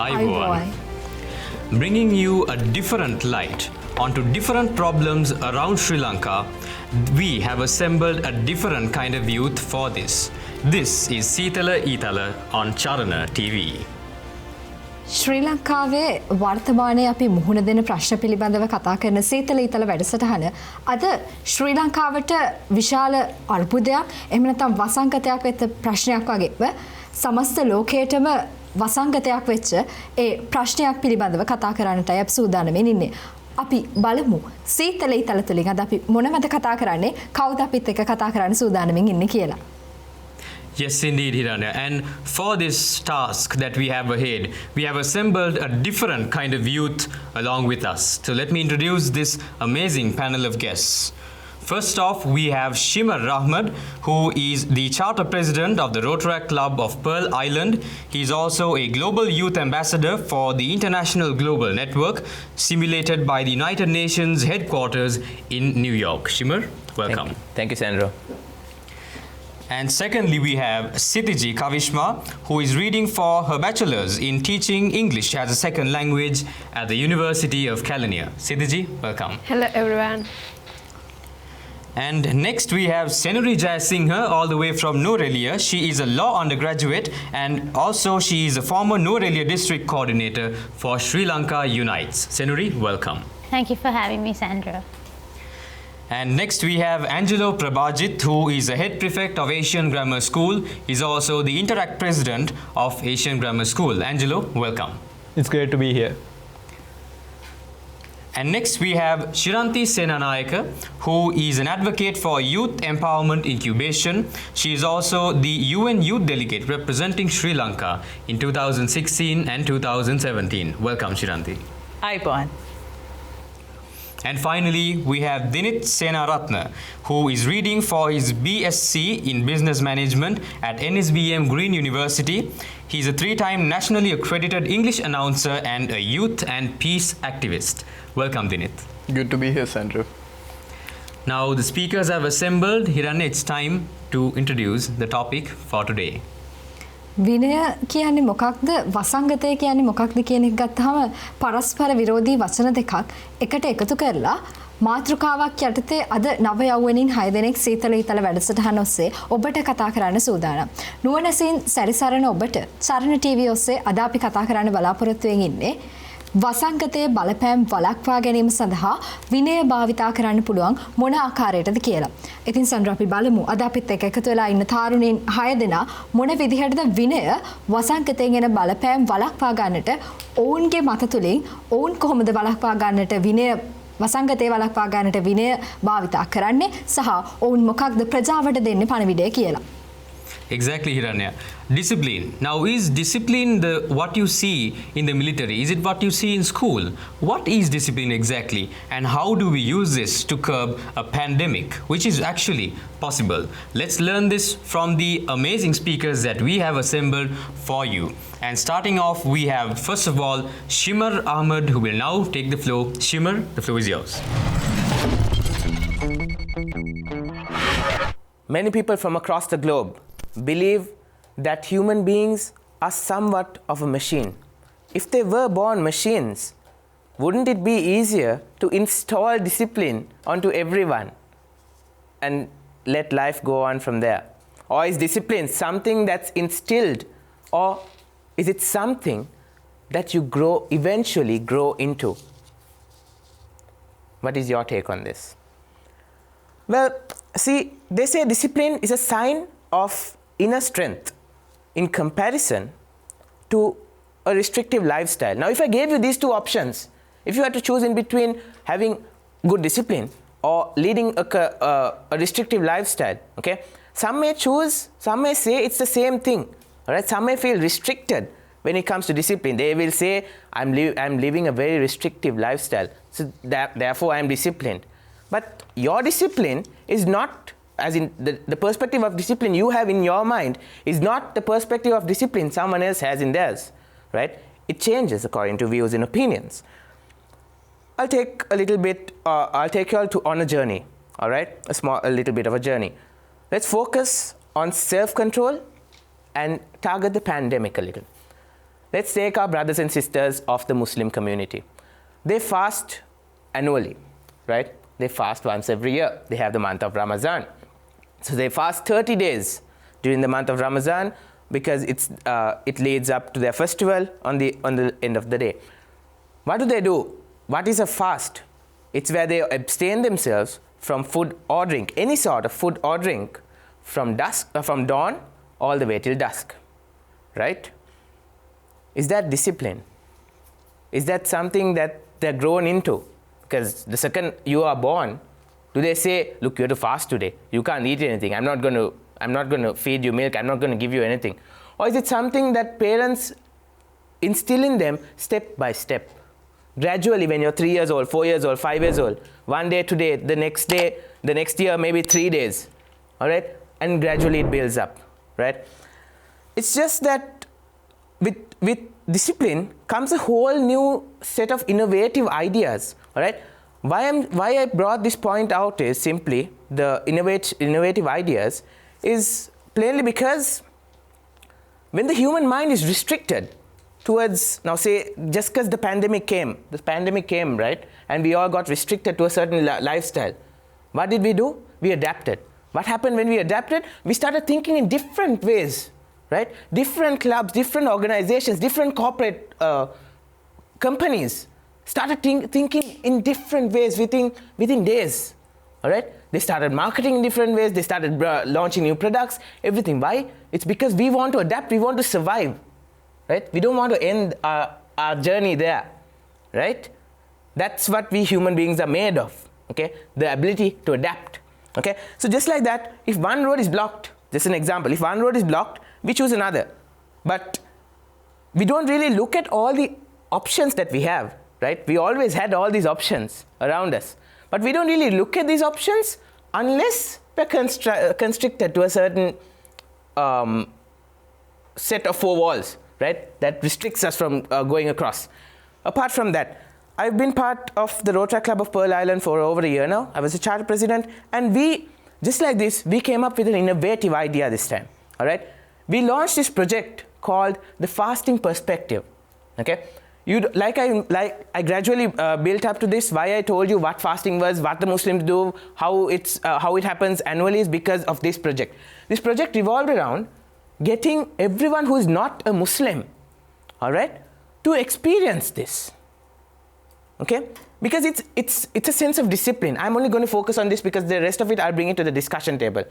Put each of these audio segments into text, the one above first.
Ayubowan. Bringing you a different light onto different problems around Sri Lanka, we have assembled a different kind of youth for this. This is Seethala Eethala on Charana TV. ශ්‍රී ලංකාවේ වර්තමානයේ අපි මුහුණ දෙන ප්‍රශ්න පිළිබඳව කතා කරන සීතල ඊතල වැඩසටහන අද ශ්‍රී ලංකාවට විශාල අර්බුදයක් එහෙම නැත්නම් වසංගතයක් වෙච්ච ප්‍රශ්නයක් වගේම සමස්ත ලෝකයටම වසංගතයක් වෙච්ච ඒ ප්‍රශ්නයක් පිළිබඳව කතා කරන්නටයි අපි සූදානම්ෙන් ඉන්නේ. අපි බලමු සීතල ඊතල තුලින් අද අපි මොනවද කතා කරන්නේ කවුද අපිත් එක්ක කතා කරන්න සූදානම්ෙන් ඉන්නේ කියලා. Yes, indeed, Hiranya. And for this task that we have ahead, we have assembled a different kind of youth along with us. So let me introduce this amazing panel of guests. First off, we have Shimar Ahmed, who is the Charter President of the Rotaract Club of Pearl Island. He is also a Global Youth Ambassador for the International Global Network, simulated by the United Nations headquarters in New York. Shimar, welcome. Thank you, Sandro. And secondly, we have Sithiji Kavishma, who is reading for her bachelor's in teaching English as a second language at the University of Kelaniya. Sithiji, welcome. Hello, everyone. And next we have Senuri Jayasinghe, all the way from Nuwara. She is a law undergraduate and also she is a former Nuwara district coordinator for Sri Lanka Unites. Senuri, welcome. Thank you for having me, Sandra. And next we have Angelo Prabhajit, who is the head prefect of Asian Grammar School. He's also the Interact president of Asian Grammar School. Angelo, welcome. It's great to be here. And next we have Shiranti Senanayake, who is an advocate for youth empowerment incubation. She is also the UN Youth Delegate representing Sri Lanka in 2016 and 2017. Welcome, Shiranti. Ayubowan. And finally, we have Dinit Senaratne, who is reading for his BSc in Business Management at NSBM Green University. He's a three-time nationally accredited English announcer and a youth and peace activist. Welcome, Dinit. Good to be here, Sandra. Now, the speakers have assembled. Hiranya, it's time to introduce the topic for today. විනය කියන්නේ මොකක්ද වසංගතය කියන්නේ මොකක්ද කියන එක ගත්තාම පරස්පර විරෝධී වචන දෙකක් එකට එකතු කරලා මාතෘකාවක් යටතේ අද නව යෞවනින් 6 දෙනෙක් සීතල ඊතල වැඩසටහන ඔස්සේ ඔබට කතා කරන්න සූදානම්. නුවණැසින් සැරිසරන ඔබට චරණ ටීවී ඔස්සේ අද අපි කතා කරන්න බලාපොරොත්තු වෙමින් ඉන්නේ වසංගතයේ බලපෑම් වළක්වා ගැනීම සඳහා විනය භාවිතා කරන්න පුළුවන් මොන ආකාරයටද කියලා. ඉතින් සඳර අපි බලමු අද අපිත් එක්ක එකතු වෙලා ඉන්න තාරුණීන් 6 දෙනා මොන විදිහටද විනය වසංගතයෙන් එන බලපෑම් වළක්වා ගන්නට ඔවුන්ගේ මත තුලින් ඔවුන් කොහොමද වළක්වා ගන්නට විනය වසංගතේ වළක්වා ගන්නට විනය භාවිතා කරන්නේ සහ ඔවුන් මොකක්ද ප්‍රජාවට දෙන්නේ පණිවිඩය කියලා. Exactly, Hiranya. Discipline. Now, is discipline what you see in the military? Is it what you see in school? What is discipline exactly? And how do we use this to curb a pandemic, which is actually possible? Let's learn this from the amazing speakers that we have assembled for you. And starting off, we have, first of all, Shimar Ahmed, who will now take the floor. Shimar, the floor is yours. Many people from across the globe believe that human beings are somewhat of a machine. If they were born machines, wouldn't it be easier to install discipline onto everyone and let life go on from there? Or is discipline something that's instilled, or is it something that you eventually grow into? What is your take on this? Well, see, they say discipline is a sign of inner strength in comparison to a restrictive lifestyle. Now, if I gave you these two options, if you had to choose in between having good discipline or leading a restrictive lifestyle, okay, some may say it's the same thing, all right? Some may feel restricted when it comes to discipline. They will say, I'm living a very restrictive lifestyle, so therefore I'm disciplined. But your discipline is not, as in the perspective of discipline you have in your mind is not the perspective of discipline someone else has in theirs, right? It changes according to views and opinions. I'll take you all on a journey, all right? A little bit of a journey. Let's focus on self-control and target the pandemic a little. let's take our brothers and sisters of the Muslim community. They fast annually, right? They fast once every year. They have the month of Ramadan. So they fast 30 days during the month of Ramadan because it leads up to their festival on the end of the day. What do? What is a fast? It's where they abstain themselves from food or drink, any sort of food or drink, from dawn all the way till dusk, right? Is that discipline? Is that something that they're grown into? Because the second you are born, do they say, look, you have to fast today. You can't eat anything. I'm not going to feed you milk. I'm not going to give you anything. Or is it something that parents instill in them step by step? Gradually, when you're 3 years old, 4 years old, 5 years old, one day today, the next year, maybe 3 days, all right? And gradually it builds up, right? It's just that with discipline comes a whole new set of innovative ideas, all right? Why I brought this point out is simply the innovative ideas is plainly because when the human mind is restricted towards, now say, just because the pandemic came, right? And we all got restricted to a certain lifestyle. What did we do? We adapted. What happened when we adapted? We started thinking in different ways, right? Different clubs, different organizations, different corporate companies started thinking in different ways within days, all right? They started marketing in different ways. They started launching new products, everything. Why? It's because we want to adapt. We want to survive, right? We don't want to end our journey there, right? That's what we human beings are made of, okay? The ability to adapt, okay? So just like that, if one road is blocked, just an example, if one road is blocked, we choose another. But we don't really look at all the options that we have, right? We always had all these options around us. But we don't really look at these options unless we're constricted to a certain set of 4 walls, right? That restricts us from going across. Apart from that, I've been part of the Rotaract Club of Pearl Island for over a year now. I was a charter president, and we, just like this, we came up with an innovative idea this time, all right? We launched this project called the Fasting Perspective, okay? I gradually built up to this. Why I told you what fasting was, what the Muslims do, how it happens annually is because of this project. This project revolved around getting everyone who is not a Muslim, all right, to experience this, okay? Because it's a sense of discipline. I'm only going to focus on this because the rest of it I'll bring it to the discussion table.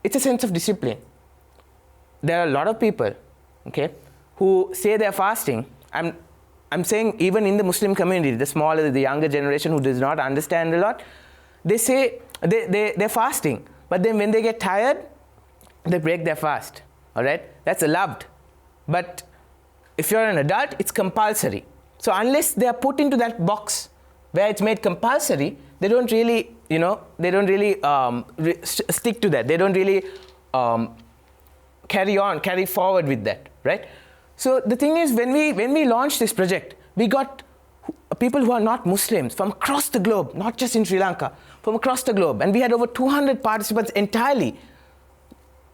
It's a sense of discipline. There are a lot of people, okay, who say they're fasting. I'm saying even in the Muslim community, the younger generation who does not understand a lot, they say they're fasting, but then when they get tired, they break their fast, all right? That's allowed. But if you're an adult, it's compulsory. So unless they are put into that box where it's made compulsory, they don't really, stick to that. They don't really carry forward with that, right? So the thing is, when we launched this project, we got people who are not Muslims from across the globe, not just in Sri Lanka, from across the globe. And we had over 200 participants entirely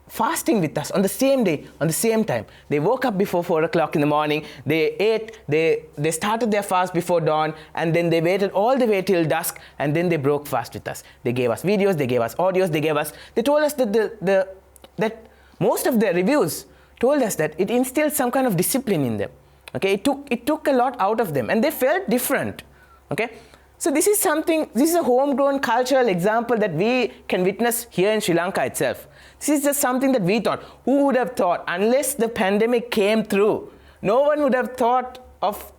fasting with us on the same day, on the same time. They woke up before 4 o'clock in the morning, they ate, they started their fast before dawn, and then they waited all the way till dusk, and then they broke fast with us. They gave us videos, they gave us audios, they told us that most of their reviews told us that it instilled some kind of discipline in them, okay? It took a lot out of them, and they felt different, okay? So this is a homegrown cultural example that we can witness here in Sri Lanka itself. This is just something that we thought. Who would have thought, unless the pandemic came through, no one would have thought of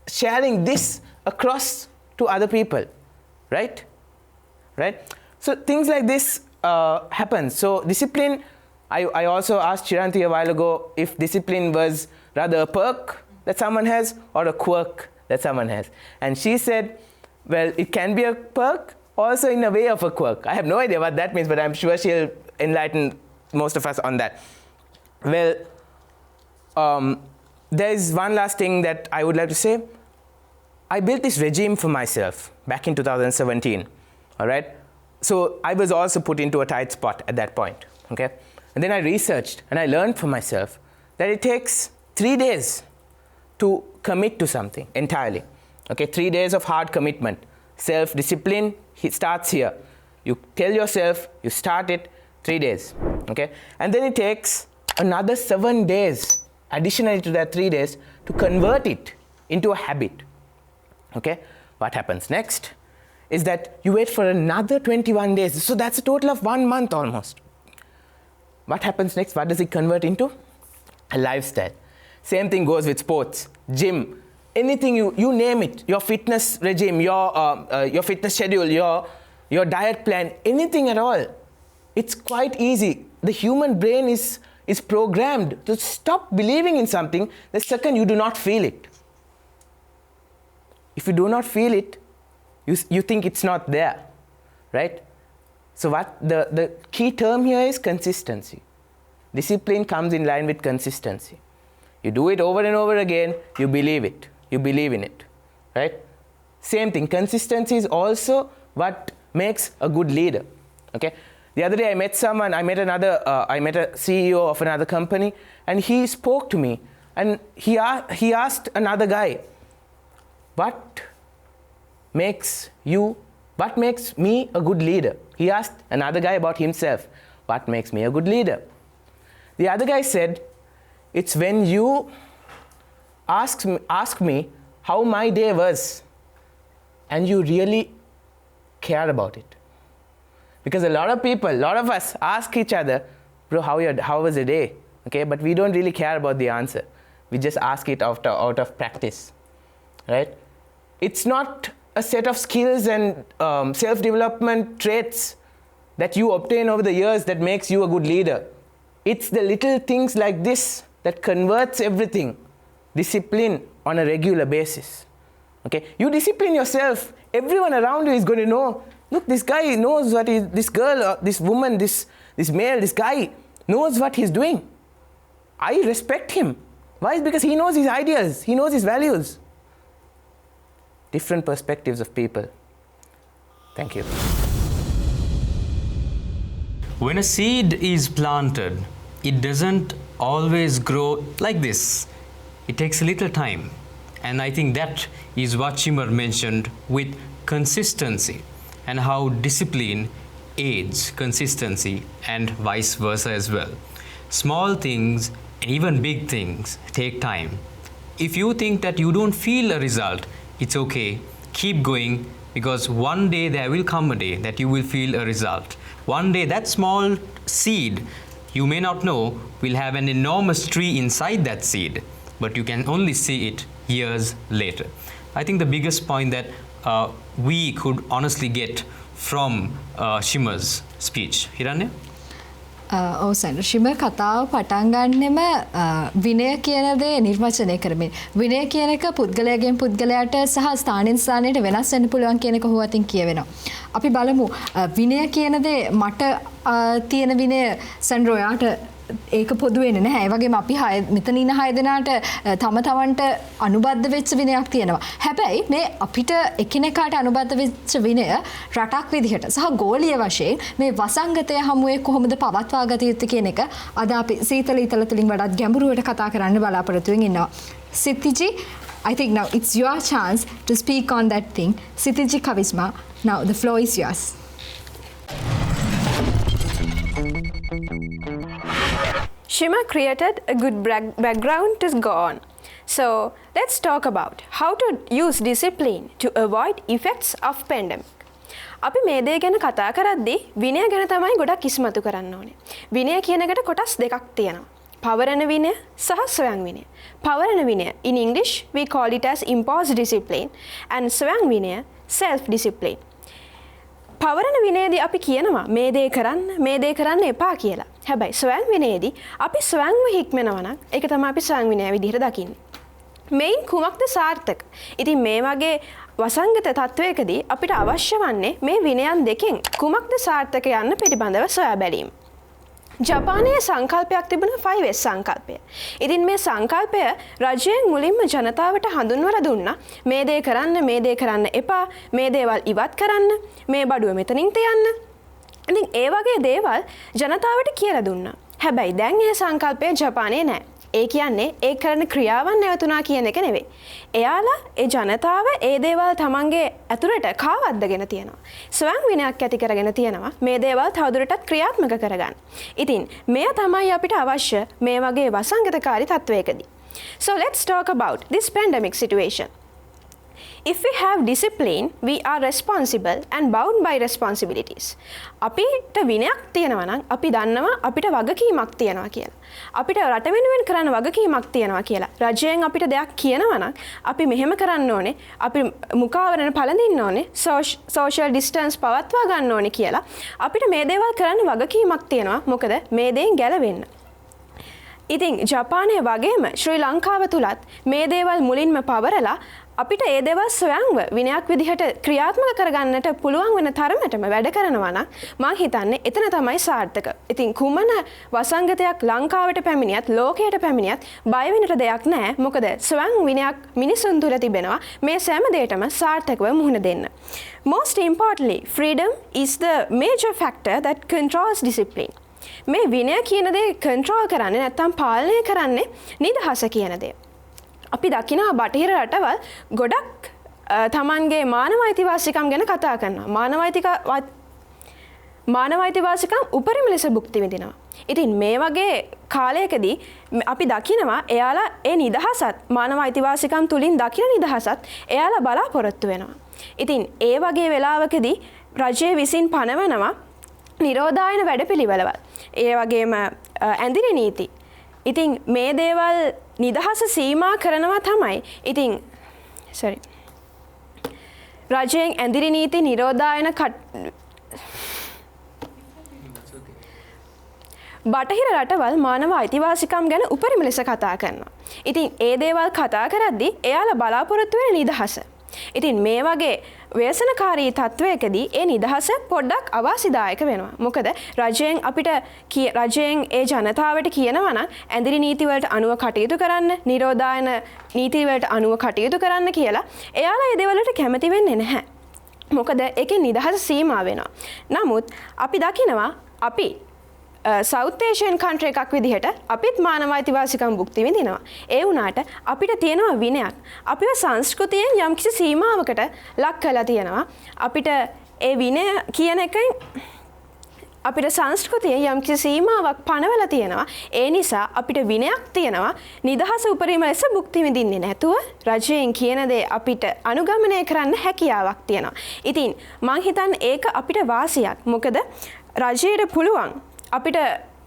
sharing this across to other people, right? Right? So things like this happen. So discipline, I also asked Chiranti a while ago if discipline was rather a perk that someone has or a quirk that someone has. And she said, well, it can be a perk, also in a way of a quirk. I have no idea what that means, but I'm sure she'll enlighten most of us on that. Well, there is one last thing that I would like to say. I built this regime for myself back in 2017, all right? So I was also put into a tight spot at that point, okay? And then I researched and I learned for myself that it takes 3 days to commit to something entirely. Okay, 3 days of hard commitment. Self-discipline starts here. You tell yourself, you start it, 3 days. Okay, and then it takes another 7 days, additionally to that 3 days, to convert it into a habit. Okay, what happens next is that you wait for another 21 days. So that's a total of 1 month almost. What happens next? What does it convert into? A lifestyle. Same thing goes with sports, gym, anything you name it, your fitness regime, your fitness schedule, your diet plan, anything at all. It's quite easy. The human brain is programmed to stop believing in something the second you do not feel it. If you do not feel it, you think it's not there, right? So what the key term here is consistency. Discipline comes in line with consistency. You do it over and over again, you believe it. You believe in it, right? Same thing, consistency is also what makes a good leader, okay? The other day I met a CEO of another company, and he spoke to me, and he asked another guy, what makes me a good leader? He asked another guy about himself, what makes me a good leader? The other guy said, it's when you ask me how my day was, and you really care about it. Because a lot of us ask each other, bro, how was the day? Okay, but we don't really care about the answer. We just ask it out of practice, right? It's not a set of skills and self-development traits that you obtain over the years that makes you a good leader. It's the little things like this that converts everything. Discipline on a regular basis. Okay, you discipline yourself. Everyone around you is going to know. Look, this guy knows what this girl, this woman, this male, this guy knows what he's doing. I respect him. Why? Because he knows his ideas. He knows his values. Different perspectives of people. Thank you. When a seed is planted, it doesn't always grow like this. It takes a little time. And I think that is what Shimar mentioned with consistency and how discipline aids consistency and vice versa as well. Small things and even big things take time. If you think that you don't feel a result, it's okay. Keep going, because one day there will come a day that you will feel a result. One day that small seed, you may not know, will have an enormous tree inside that seed, but you can only see it years later. I think the biggest point that we could honestly get from Shimar's speech. Hiranya? ඔව් සෙන්ඩර් ශිමර් කතාව පටන් ගන්නෙම විනය කියන දේ නිර්වචනය කරමින් විනය කියන එක පුද්ගලයාගෙන් පුද්ගලයාට සහ ස්ථානෙන් ස්ථානයට වෙනස් වෙන්න පුළුවන් කියන එක ඔහු අතින් කියවෙනවා. අපි බලමු විනය කියන දේ මට තියෙන විනය සෙන්ඩර් ඔයාට ඒක පොදු වෙන්නේ නැහැ. ඒ වගේම අපි මෙතන ඉන්න 6 දෙනාට තම තමන්ට අනුබද්ධ වෙච්ච විනයක් තියෙනවා. හැබැයි මේ අපිට එකිනෙකාට අනුබද්ධ වෙච්ච විනය රටක් විදිහට සහ ගෝලීය වශයෙන් මේ වසංගතය හමුවේ කොහොමද පවත්වා ගත යුත්තේ කියන එක අද අපි සීතල ඊතල තුලින් වඩාත් ගැඹුරුවට කතා කරන්න බලාපොරොත්තු වෙමින් ඉන්නවා. සිතිජි, I think now it's your chance to speak on that thing. Sitiji Kavisma, now the floor is yours. Shimar created a good background to go on. So let's talk about how to use discipline to avoid effects of pandemic. අපි මේ දේ ගැන කතා කරද්දී විනය ගැන තමයි ගොඩක් ඉස්මතු කරන්න ඕනේ. විනය කියන එකට කොටස් දෙකක් තියෙනවා. පවරන විනය සහ ස්වයං විනය. පවරන විනය in English we call it as imposed discipline and ස්වයං විනය self discipline. පවරන විනයේදී අපි කියනවා මේ දේ කරන්න එපා කියලා. හැබැයි ස්වයං විනයේදී අපි ස්වයංව හික්මනවා නම් ඒක තමයි අපි ස්වයං විනය විදිහට දකින්නේ. මේන් කුමක්ද සාර්ථක? ඉතින් මේ වගේ වසංගත තත්වයකදී අපිට අවශ්‍ය වන්නේ මේ විනයන් දෙකෙන් කුමක්ද සාර්ථක යන්න පිළිබඳව සොයා බැලීම. ජපානයේ සංකල්පයක් තිබුණා 5S සංකල්පය. ඉතින් මේ සංකල්පය රජයෙන් මුලින්ම ජනතාවට හඳුන්වලා දුන්නා මේ දේ කරන්න එපා, මේ දේවල් ඉවත් කරන්න, මේ බඩුව මෙතනින් තියන්න. ඉතින් ඒ වගේ දේවල් ජනතාවට කියලා දුන්නා. හැබැයි දැන් මේ සංකල්පය ජපානයේ නැහැ. ඒ කියන්නේ ඒ කරන ක්‍රියාවන් නැවතුණා කියන එක නෙවෙයි. එයාලා ඒ ජනතාව ඒ දේවල් තමන්ගේ ඇතුළට කාවද්දගෙන තියෙනවා. ස්වයං විනයක් ඇති කරගෙන තියෙනවා මේ දේවල් තවදුරටත් ක්‍රියාත්මක කරගන්න. ඉතින් මෙය තමයි අපිට අවශ්‍ය මේ වගේ වසංගතකාරී තත්වයකදී. So let's talk about this pandemic situation. If we have discipline, we are responsible and bound by responsibilities. අපිට විනයක් තියෙනවා නම් අපි දන්නවා අපිට වගකීමක් තියෙනවා කියලා. අපිට රට වෙනුවෙන් කරන්න වගකීමක් තියෙනවා කියලා. රජයෙන් අපිට දෙයක් කියනවා නම් අපි මෙහෙම කරන්න ඕනේ. අපි මුඛාවරණ පළඳින්න ඕනේ. social distance පවත්වා ගන්න ඕනේ කියලා. අපිට මේ දේවල් කරන්න වගකීමක් තියෙනවා. මොකද මේ දේෙන් ගැලවෙන්න. ඉතින් ජපානයේ වගේම ශ්‍රී ලංකාව තුලත් මේ දේවල් මුලින්ම පවරලා අපිට ඒ දේවල් ස්වයංව විනයක් විදිහට ක්‍රියාත්මක කරගන්නට පුළුවන් වෙන තරමටම වැඩ කරනවා නම් මම හිතන්නේ එතන තමයි සාර්ථක. ඉතින් කුමන වසංගතයක් ලංකාවට පැමිණියත් ලෝකයට පැමිණියත් බය වෙන්නට දෙයක් නැහැ. මොකද ස්වයං විනයක් මිනිසුන් තුළ තිබෙනවා මේ සෑම දෙයකටම සාර්ථකව මුහුණ දෙන්න. Most importantly, freedom is the major factor that controls discipline. මේ විනය කියන දේ කන්ට්‍රෝල් කරන්නේ නැත්නම් පාලනය කරන්නේ නිදහස කියන දේ. අපි දකිනවා බටහිර රටවල් ගොඩක් තමන්ගේ මානව අයිතිවාසිකම් ගැන කතා කරනවා. මානව අයිතිවාසිකම් උපරිම ලෙස භුක්ති විඳිනවා. ඉතින් මේ වගේ කාලයකදී අපි දකිනවා එයාලා ඒ නිදහසත් මානව අයිතිවාසිකම් තුලින් දකින නිදහසත් එයාලා බලාපොරොත්තු වෙනවා. ඉතින් ඒ වගේ වෙලාවකදී රජය විසින් පනවනවා නිරෝධායන වැඩපිළිවෙළවල්. ඒ වගේම ඇඳිරි නීති. ඉතින් මේ දේවල් නිදහස සීමා කරනවා තමයි. ඉතින් රජයෙන් ඇඳිරි නීති නිරෝධායන බටහිර රටවල් මානව අයිතිවාසිකම් ගැන උපරිම ලෙස කතා කරනවා. ඉතින් ඒ දේවල් කතා කරද්දී එයාලා බලාපොරොත්තු වෙන නිදහස. ඉතින් මේ වගේ ව්‍යසනකාරී තත්වයකදී ඒ නිදහස පොඩ්ඩක් අවාසිදායක වෙනවා. මොකද රජයෙන් අපිට රජයෙන් ඒ ජනතාවට කියනවා නම් ඇඳිරි නීති වලට අනුව කටයුතු කරන්න, නිරෝධායන නීති වලට අනුව කටයුතු කරන්න කියලා එයාලා ඒ දේවල්වලට කැමති වෙන්නේ නැහැ. මොකද ඒකේ නිදහස සීමා වෙනවා. නමුත් අපි දකිනවා අපි South Asian country එකක් විදිහට අපිත් මානව අයිතිවාසිකම් භුක්ති විඳිනවා. ඒ වුණාට අපිට තියෙනවා විනයක්. අපිව සංස්කෘතියෙන් යම්කිසි සීමාවකට ලක් කරලා තියෙනවා. අපිට ඒ විනය කියන එකෙන් අපිට සංස්කෘතියෙන් යම්කිසි සීමාවක් පනවලා තියෙනවා. ඒ නිසා අපිට විනයක් තියෙනවා. නිදහස උපරිම ලෙස භුක්ති විඳින්නේ නැතුව රජයෙන් කියන දේ අපිට අනුගමනය කරන්න හැකියාවක් තියෙනවා. ඉතින් මං හිතන්නේ ඒක අපිට වාසියක්. මොකද රජයට පුළුවන් අපිට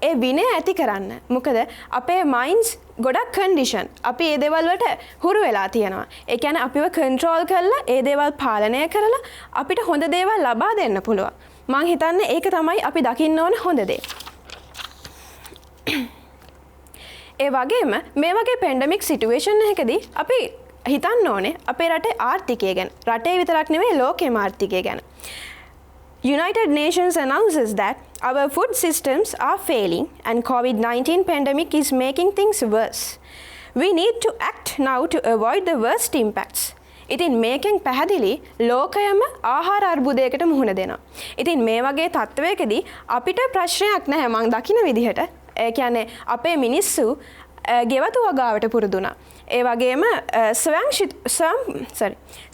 ඒ විනය ඇති කරන්න. මොකද අපේ මයින්ඩ්ස් ගොඩක් කන්ඩිෂන්. අපි ඒ දේවල් වලට හුරු වෙලා තියෙනවා. ඒ කියන්නේ අපිව කන්ට්‍රෝල් කරලා ඒ දේවල් පාලනය කරලා අපිට හොඳ දේවල් ලබා දෙන්න පුළුවන්. මං හිතන්නේ ඒක තමයි අපි දකින්න ඕන හොඳ දේ. ඒ වගේම මේ වගේ පැන්ඩමික් සිටුේෂන් එකකදී අපි හිතන්න ඕනේ අපේ රටේ ආර්ථිකය ගැන. රටේ විතරක් නෙවෙයි ලෝකෙම ආර්ථිකය ගැන. United Nations announces that our food systems are failing and COVID-19 pandemic is making things worse. We need to act now to avoid the worst impacts. ඉතින් මේකෙන් පැහැදිලි ලෝකයම ආහාර අර්බුදයකට මුහුණ දෙනවා. ඉතින් මේ වගේ තත්ත්වයකදී අපිට ප්‍රශ්නයක් නැහැ මං දකින විදිහට. ඒ කියන්නේ අපේ මිනිස්සු ගෙවතු වගාවට පුරුදුනා. ඒ වගේම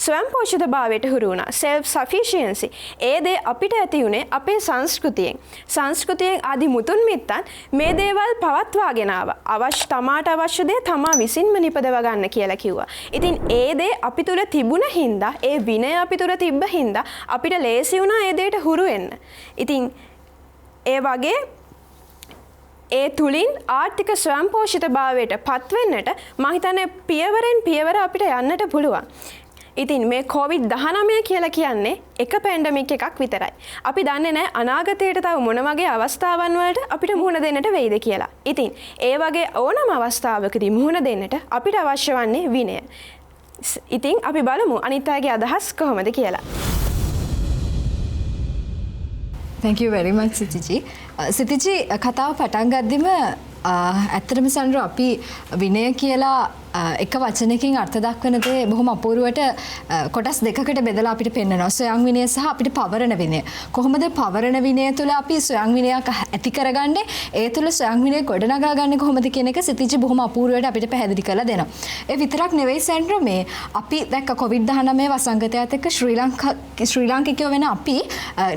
ස්වයං පෝෂිතභාවයට හුරු වුණා. self sufficiency. ඒ දේ අපිට ඇති උනේ අපේ සංස්කෘතියෙන්. සංස්කෘතියෙන් ආදි මුතුන් මිත්තන් මේ දේවල් පවත්වාගෙන ආවා. තමාට අවශ්‍ය දේ තමා විසින්ම නිපදව ගන්න කියලා කිව්වා. ඉතින් ඒ දේ අපි තුල තිබුණ හින්දා, ඒ විනය අපි තුල තිබ්බ හින්දා අපිට ලේසි වුණා ඒ දේට හුරු වෙන්න. ඉතින් ඒ වගේ ඒ තුලින් ආර්ථික ස්වයංපෝෂිතභාවයට පත්වෙන්නට මම හිතන්නේ පියවරෙන් පියවර අපිට යන්නට පුළුවන්. ඉතින් මේ COVID-19 කියලා කියන්නේ එක පැන්ඩමික් එකක් විතරයි. අපි දන්නේ නැහැ අනාගතයට තව මොන වගේ අවස්ථාවන් වලට අපිට මුහුණ දෙන්නට වෙයිද කියලා. ඉතින් ඒ වගේ ඕනම අවස්ථාවකදී මුහුණ දෙන්නට අපිට අවශ්‍ය වන්නේ විනය. ඉතින් අපි බලමු අනිත් අයගේ අදහස් කොහොමද කියලා. Thank you very much සිතිජි. සිතිජි කතාව පටන් ගද්දිම ඇත්තටම සන්ඩ්‍රෝ අපි විනය කියලා එක වචනකින් අර්ථ දක්වන දේ බොහොම අපූර්වට කොටස් දෙකකට බෙදලා අපිට පෙන්වනවා. ස්වයං විනය සහ අපිට පවරණ විනය. කොහොමද පවරණ විනය තුළ අපි ස්වයං විනයක් ඇති කරගන්නේ? ඒ තුළ ස්වයං විනය ගොඩනගා ගන්නේ කොහොමද කියන එක සිතිජි බොහොම අපූර්වට අපිට පැහැදිලි කරලා දෙනවා. ඒ විතරක් නෙවෙයි සෙන්ඩ්‍රෝ මේ අපි දැක්ක COVID-19 වසංගතයත් එක්ක ශ්‍රී ලාංකිකයෝ වෙන අපි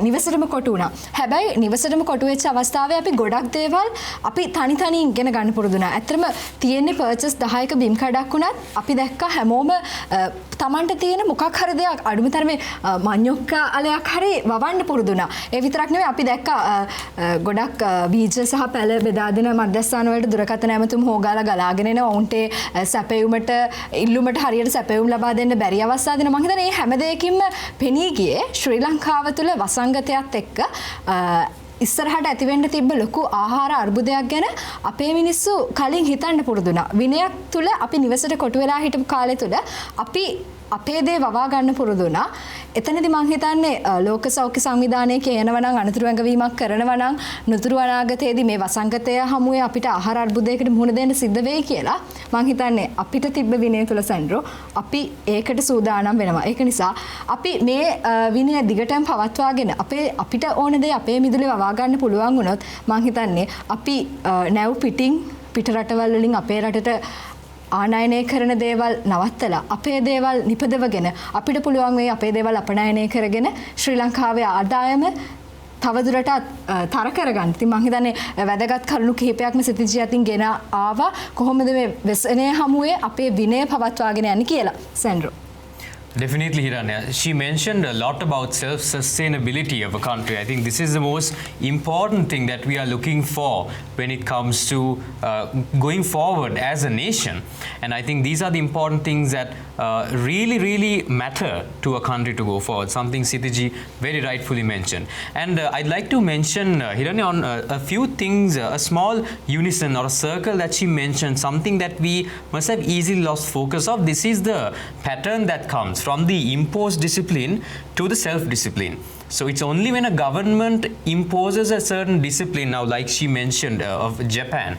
නිවසටම කොටු වුණා. හැබැයි නිවසටම කොටු වෙච්ච අවස්ථාවේ අපි ගොඩක් දේවල් අපි තනි ඉගෙන ගන්න පුරුදු වුණා. ඇත්තටම තියෙන්නේ පර්චස් 10ක බිම් කඩක් වුණත් අපි දැක්කා හැමෝම තමන්ට තියෙන මොකක් හරි දෙයක් අඩුම තරමේ මඤ්ඤොක්ක අලයක් හරි වවන්න පුරුදු වුණා. ඒ විතරක් නෙවෙයි අපි දැක්කා ගොඩක් බීජ සහ පැල බෙදා දෙන මධ්‍යස්ථාන වලට දුරකථන ඇමතුම් හොගාලා ගලාගෙන එන ඔවුන්ට සැපයුමට ඉල්ලුමට හරියට සැපයුම් ලබා දෙන්න බැරි අවස්ථා දෙන මම හිතන්නේ මේ හැම දෙයකින්ම පෙනී ගියේ ශ්‍රී ලංකාව තුළ වසංගතයත් එක්ක ඉස්සරහට ඇතිවෙන්න තිබ්බ ලොකු ආහාර අර්බුදයක් ගැන අපේ මිනිස්සු කලින් හිතන්න පුරුදු වුණා. විනයක් තුළ අපි නිවසට කොටු වෙලා හිටපු කාලේ තුළ අපි අපේ දේ වවා ගන්න පුරුදු වුණා. එතනදී මම හිතන්නේ ලෝක සෞඛ්‍ය සංවිධානයේ කියනවා නම් අනතුරු ඇඟවීමක් කරනවා නම් නුතුරු අනාගතයේදී මේ වසංගතය හමුවේ අපිට ආහාර අර්බුදයකට මුහුණ දෙන්න සිද්ධ වෙයි කියලා මම හිතන්නේ අපිට තිබ්බ විනය තුළ සෙන්ඩ්‍රෝ අපි ඒකට සූදානම් වෙනවා. ඒක නිසා අපි මේ විනය දිගටම පවත්වාගෙන අපිට ඕන දේ අපේ මිදුලේ වවා ගන්න පුළුවන් වුණොත් මම හිතන්නේ අපි නැව් පිට රටවල් වලින් අපේ රටට ආනයනය කරන දේවල් නවත්තලා අපේ දේවල් නිපදවගෙන අපිට පුළුවන් වෙයි අපේ දේවල් අපනයනය කරගෙන ශ්‍රී ලංකාවේ ආදායම තවදුරටත් තර කරගන්න. ඉතින් මම හිතන්නේ වැදගත් කරුණු කිහිපයක්ම සිතිජි අතින් ගෙන ආවා කොහොමද මේ වෙසනේ හමුවේ අපේ විනය පවත්වාගෙන යන්නේ කියලා. සෙන්ඩ්‍රෝ. Definitely, Hiranya. She mentioned a lot about self-sustainability of a country. I think this is the most important thing that we are looking for when it comes to going forward as a nation. And I think these are the important things that really matter to a country to go forward. Something Sitiji very rightfully mentioned. And I'd like to mention, Hiranya, on a few things, a small unison or a circle that she mentioned, something that we must have easily lost focus of. This is the pattern that comes from the imposed discipline to the self-discipline. So it's only when a government imposes a certain discipline, now like she mentioned of Japan,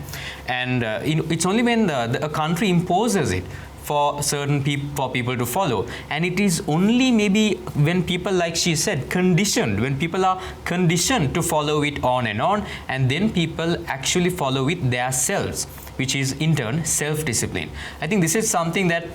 and it's only when a country imposes it for certain for people to follow, and it is only maybe when people, like she said, when people are conditioned to follow it on, and then people actually follow it themselves, which is in turn self-discipline. I think this is something that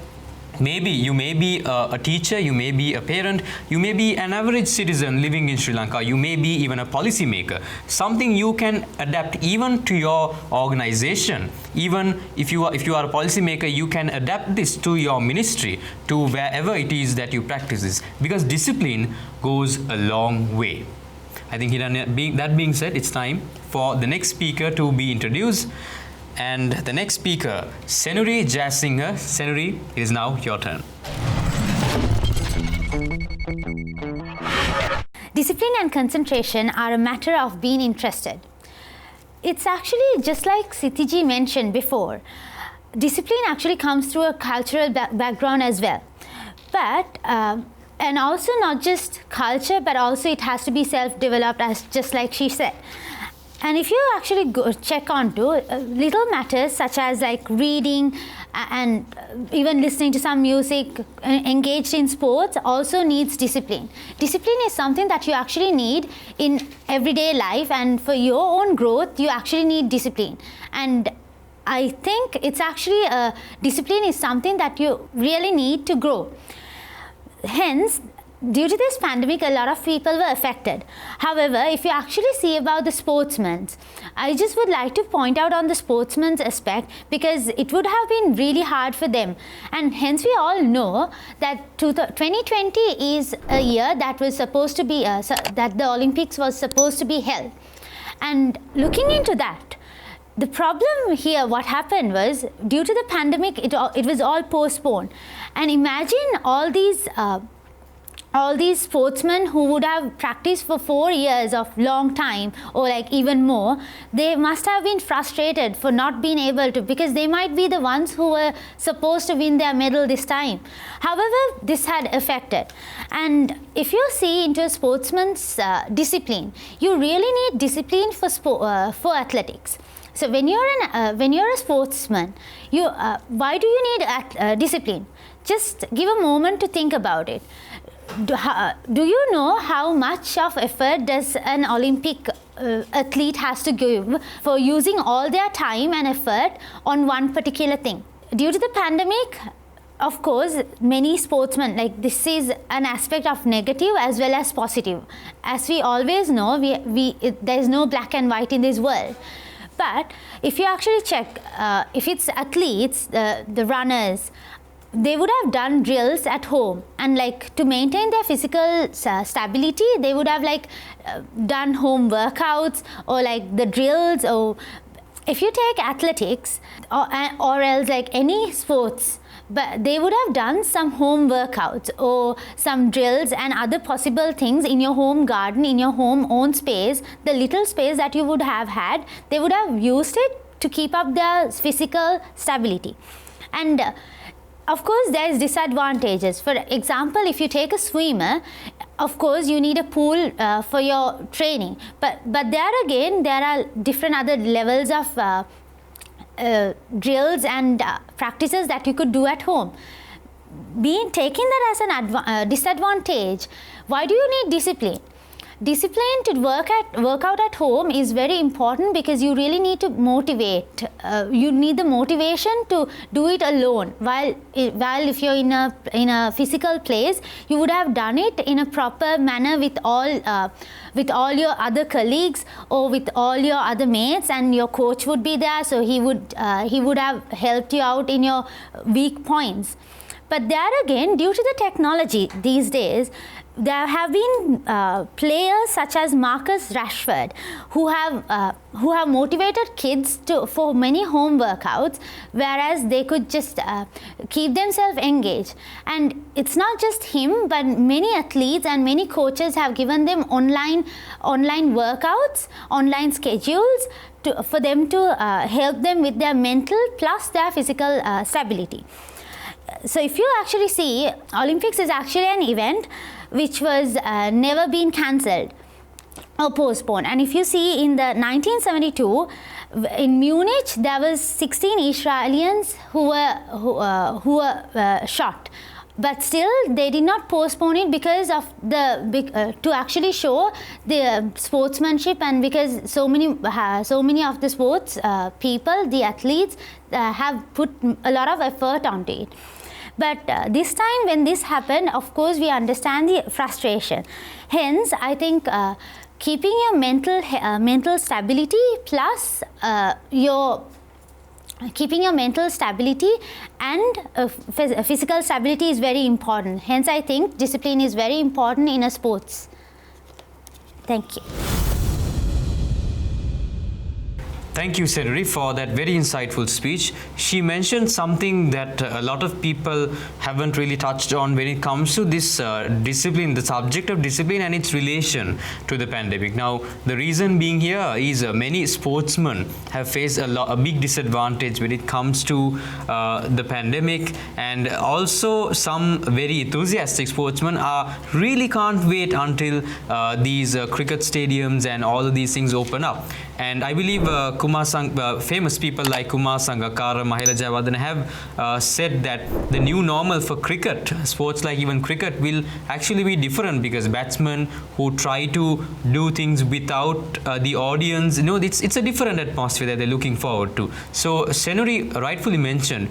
maybe you may be a teacher, you may be a parent, you may be an average citizen living in Sri Lanka, you may be even a policy maker. Something you can adapt even to your organization. Even if you are a policy maker, you can adapt this to your ministry, to wherever it is that you practice this, because discipline goes a long way. I think that being said, it's time for the next speaker to be introduced. And the next speaker, Senuri Jasinger. Senuri, it is now your turn. Discipline and concentration are a matter of being interested. It's actually just like Sitiji mentioned before. Discipline actually comes through a cultural background as well. But and also not just culture, but also it has to be self-developed, as just like she said. And if you actually check onto little matters such as like reading and even listening to some music, engaged in sports, also needs discipline. Discipline is something that you actually need in everyday life, and for your own growth, you actually need discipline. And I think it's actually discipline is something that you really need to grow. Hence, due to this pandemic, a lot of people were affected. However, if you actually see about the sportsmen, I just would like to point out on the sportsmen's aspect, because it would have been really hard for them. And hence we all know that 2020 is a year that was supposed to be, that the Olympics was supposed to be held. And looking into that, the problem here, what happened was, due to the pandemic, it was all postponed. And imagine all these sportsmen who would have practiced for 4 years of long time, or like even more, they must have been frustrated for not being able to, because they might be the ones who were supposed to win their medal this time. However, this had affected. And if you see into a sportsman's discipline, you really need discipline for athletics. So when you're a sportsman, why do you need discipline? Just give a moment to think about it. Do you know how much of effort does an Olympic athlete has to give for using all their time and effort on one particular thing? Due to the pandemic, of course, many sportsmen, like this is an aspect of negative as well as positive. As we always know, there is no black and white in this world. But if you actually check, if it's athletes, the runners, they would have done drills at home, and like to maintain their physical stability, they would have like done home workouts or like the drills. Or if you take athletics or else like any sports, but they would have done some home workouts or some drills and other possible things in your home garden, in your home own space, the little space that you would have had, they would have used it to keep up their physical stability. And of course, there is disadvantages. For example, if you take a swimmer, of course, you need a pool for your training. But there again, there are different other levels of drills and practices that you could do at home. Taking that as an disadvantage, why do you need discipline? Discipline to work out at home is very important because you really need to motivate. You need the motivation to do it alone. While if you're in a physical place, you would have done it in a proper manner with all your other colleagues or with all your other mates, and your coach would be there, so he would have helped you out in your weak points. But there again, due to the technology these days, there have been players such as Marcus Rashford who have motivated kids for many home workouts, whereas they could just keep themselves engaged. And it's not just him, but many athletes and many coaches have given them online workouts, online schedules for them to help them with their mental plus their physical stability. So if you actually see, Olympics is actually an event which was never been cancelled or postponed. And if you see in the 1972 in Munich, there was 16 Israelis who were shot. But still, they did not postpone it because of to actually show the sportsmanship, and because so many of the sports people, the athletes, have put a lot of effort onto it. But this time when this happened, of course, we understand the frustration. Hence, I think keeping your mental stability plus keeping your mental stability and physical stability is very important. Hence, I think discipline is very important in a sports. Thank you. Thank you, Senuri, for that very insightful speech. She mentioned something that a lot of people haven't really touched on when it comes to this discipline, the subject of discipline and its relation to the pandemic. Now, the reason being here is many sportsmen have faced a big disadvantage when it comes to the pandemic, and also some very enthusiastic sportsmen really can't wait until these cricket stadiums and all of these things open up. And I believe famous people like Kumar Sangakkara, Mahela Jayawardene have said that the new normal for cricket, sports like even cricket, will actually be different, because batsmen who try to do things without the audience, it's a different atmosphere that they're looking forward to. So Senuri rightfully mentioned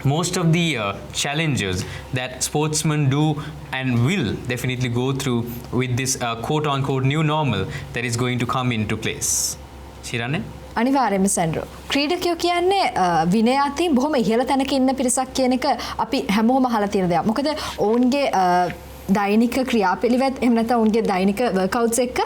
most of the challenges that sportsmen do and will definitely go through with this quote-unquote new normal that is going to come into place. Shirane? අනිවාර්යයෙන්ම සෙන්ඩ්‍රෝ. ක්‍රීඩකයෝ කියන්නේ විනය අතින් බොහොම ඉහළ තැනක ඉන්න පිරිසක් කියන එක අපි හැමෝම අහලා තියෙන දෙයක්. මොකද ඔවුන්ගේ දෛනික ක්‍රියාපිළිවෙත් එහෙම නැත්නම් ඔවුන්ගේ දෛනික වර්කවුට්ස් එක්ක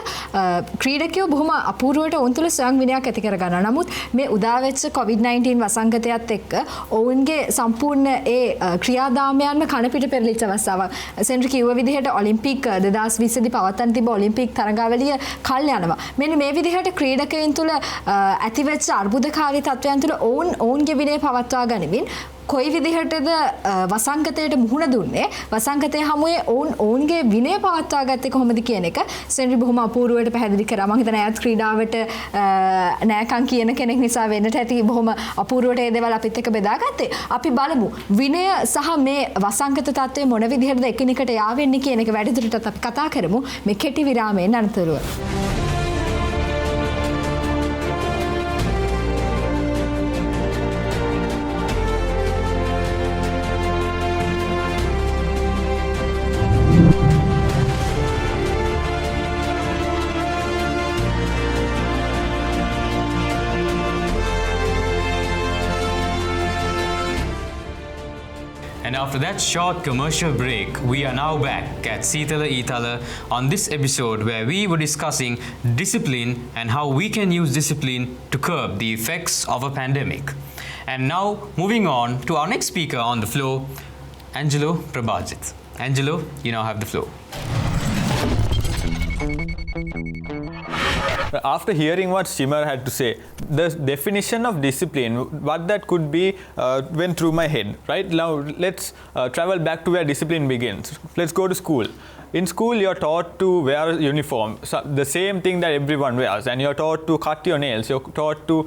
ක්‍රීඩකයෝ බොහොම අපූර්වවට ඔවුන් තුළ ස්වයං විනයක් ඇති කර ගන්නවා. නමුත් මේ උදා වෙච්ච COVID-19 වසංගතයත් එක්ක ඔවුන්ගේ සම්පූර්ණ ඒ ක්‍රියාදාමයන්ම කන පිට පෙරලිච්ච අවස්ථාවක්. සෙන්ඩ්‍රි කිව්ව විදිහට ඔලිම්පික් 2020 දී පවත්වන්න තිබ්බ ඔලිම්පික් තරගාවලිය කල් යනවා. මෙන්න මේ විදිහට ක්‍රීඩකයන් තුළ ඇතිවෙච්ච අර්බුදකාරී තත්ත්වයන් තුළ ඔවුන්ගේ විනය පවත්වා ගනිමින් කොයි විදිහටද වසංගතයට මුහුණ දුන්නේ වසංගතය හමුවේ ඔවුන්ගේ විනය පවත්වා ගත්තේ කොහොමද කියන එක සෙන්රි බොහොම අපූර්වවට පැහැදිලි කරා. මම හිතන්නේ අයත් ක්‍රීඩාවට නෑකම් කියන කෙනෙක් නිසා වෙන්නට ඇති බොහොම අපූර්වවට ඒ දේවල් අපිත් එක්ක බෙදාගත්තේ. අපි බලමු විනය සහ මේ වසංගත තත්ත්වය මොන විදිහටද එකිනෙකට යාවෙන්නේ කියන එක වැඩිදුරටත් අපි කතා කරමු මේ කෙටි විරාමයෙන් අනතුරුව. And after that short commercial break, we are now back at Seethala Eethala on this episode where we were discussing discipline and how we can use discipline to curb the effects of a pandemic. And now moving on to our next speaker on the floor, Angelo Prabhajit. Angelo, you now have the floor. After hearing what Shimar had to say, the definition of discipline, what that could be, went through my head. Right now, let's travel back to where discipline begins. Let's go to school. In school, you're taught to wear a uniform, so the same thing that everyone wears, and you're taught to cut your nails. You're taught to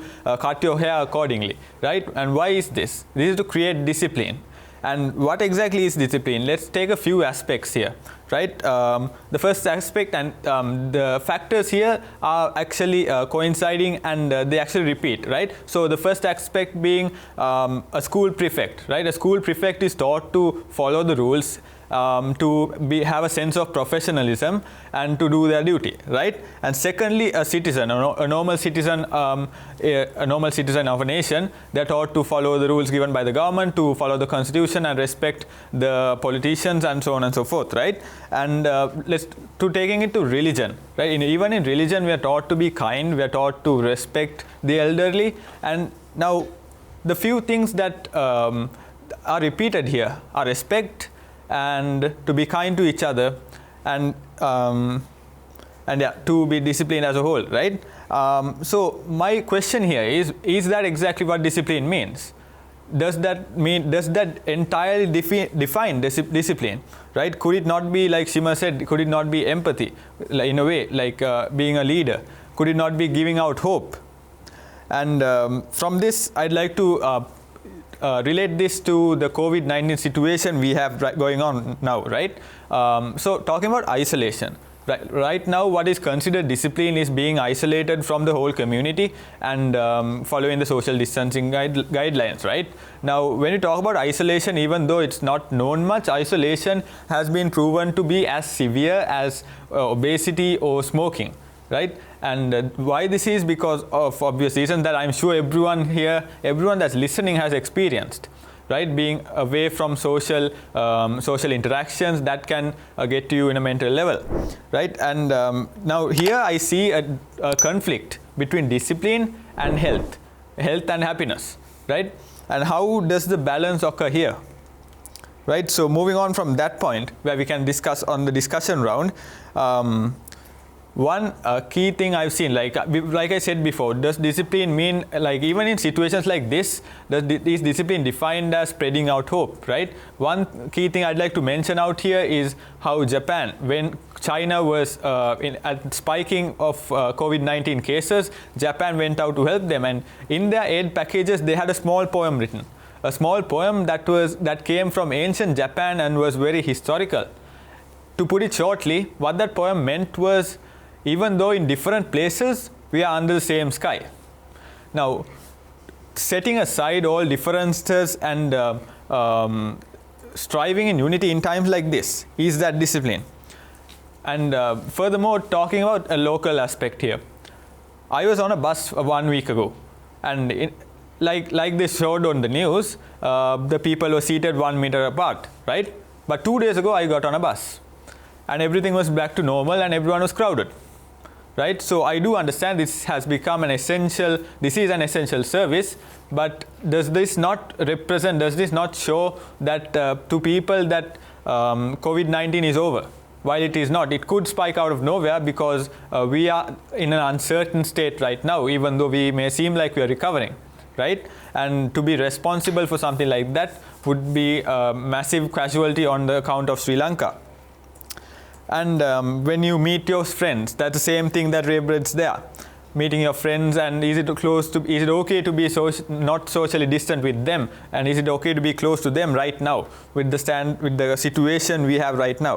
cut your hair accordingly, right? And why is this? This is to create discipline. And what exactly is discipline? Let's take a few aspects here, right? The first aspect, and the factors here are actually coinciding, and they actually repeat, right? So the first aspect being a school prefect, right? A school prefect is taught to follow the rules, to have a sense of professionalism and to do their duty, right? And secondly, a citizen, a normal citizen of a nation, they're taught to follow the rules given by the government, to follow the constitution and respect the politicians and so on and so forth, right? And taking it to religion, right? Even in religion, we are taught to be kind, we are taught to respect the elderly. And now the few things that are repeated here are respect and to be kind to each other, and yeah, to be disciplined as a whole, right? So my question here is that exactly what discipline means? Does that entirely define discipline, right? Could it not be, like Shima said, could it not be empathy, in a way, like being a leader? Could it not be giving out hope? And from this, I'd like to relate this to the COVID-19 situation we have going on now, right? So talking about isolation, right now what is considered discipline is being isolated from the whole community and following the social distancing guidelines, right? Now when you talk about isolation, even though it's not known much, isolation has been proven to be as severe as obesity or smoking, right? And why this is because of obvious reasons that I'm sure everyone here, everyone that's listening has experienced, right? Being away from social interactions that can get to you in a mental level, right? And now here I see a conflict between discipline and health and happiness, right? And how does the balance occur here, right? So moving on from that point where we can discuss on the discussion round, one key thing I've seen, like I said before, does discipline mean, like even in situations like this, is discipline defined as spreading out hope, right? One key thing I'd like to mention out here is how Japan, when China was at spiking of COVID-19 cases, Japan went out to help them, and in their aid packages they had a small poem written, a small poem that came from ancient Japan and was very historical. To put it shortly, what that poem meant was, even though in different places, we are under the same sky. Now, setting aside all differences and striving in unity in times like this is that discipline. And furthermore, talking about a local aspect here. I was on a bus 1 week ago, and like they showed on the news, the people were seated 1 meter apart, right? But 2 days ago, I got on a bus, and everything was back to normal, and everyone was crowded, right? So I do understand this is an essential service, but does this not show that to people that COVID-19 is over? While it is not, it could spike out of nowhere because we are in an uncertain state right now, even though we may seem like we are recovering, right? And to be responsible for something like that would be a massive casualty on the account of Sri Lanka. And when you meet your friends, that's the same thing that reverberates there. Meeting your friends, and is it okay to be not socially distant with them, and is it okay to be close to them right now with the situation we have right now,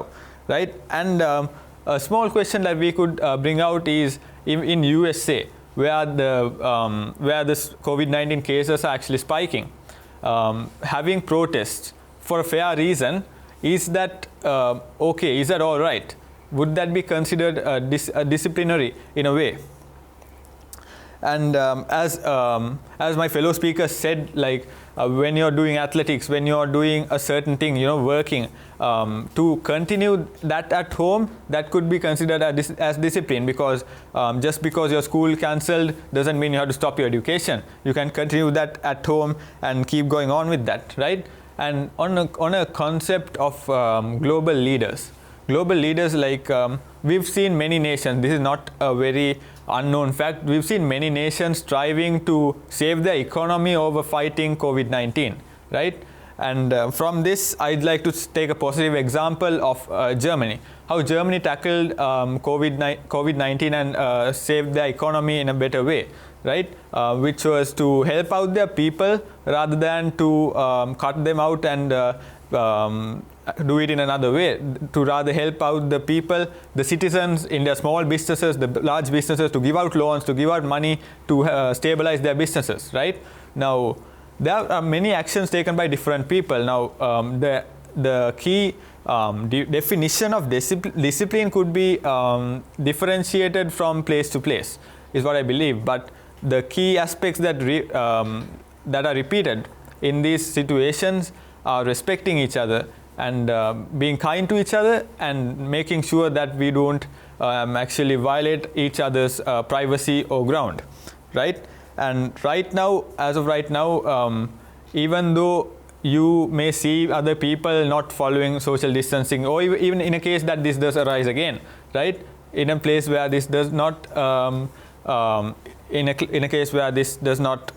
right? And a small question that we could bring out is in USA, where this COVID-19 cases are actually spiking, having protests for a fair reason, is that okay? Is that all right? Would that be considered disciplinary in a way? And as my fellow speaker said, like when you're doing athletics, when you're doing a certain thing, working, to continue that at home, that could be considered as discipline, because just because your school cancelled doesn't mean you have to stop your education. You can continue that at home and keep going on with that, right? And on a concept of global leaders, like we've seen many nations, this is not a very unknown fact, we've seen many nations striving to save their economy over fighting COVID-19, right? And from this, I'd like to take a positive example of Germany, how Germany tackled COVID-19 and saved their economy in a better way, right? Which was to help out their people rather than to cut them out and do it in another way, to rather help out the people, the citizens in their small businesses, the large businesses, to give out loans, to give out money to stabilize their businesses, right? Now, there are many actions taken by different people. Now, the key definition of discipline could be differentiated from place to place, is what I believe. But the key aspects that are repeated in these situations are respecting each other and being kind to each other, and making sure that we don't actually violate each other's privacy or ground, right? And right now, as of right now, even though you may see other people not following social distancing, or even in a case that this does arise again, right? In a place where this does not, in a case where this does not,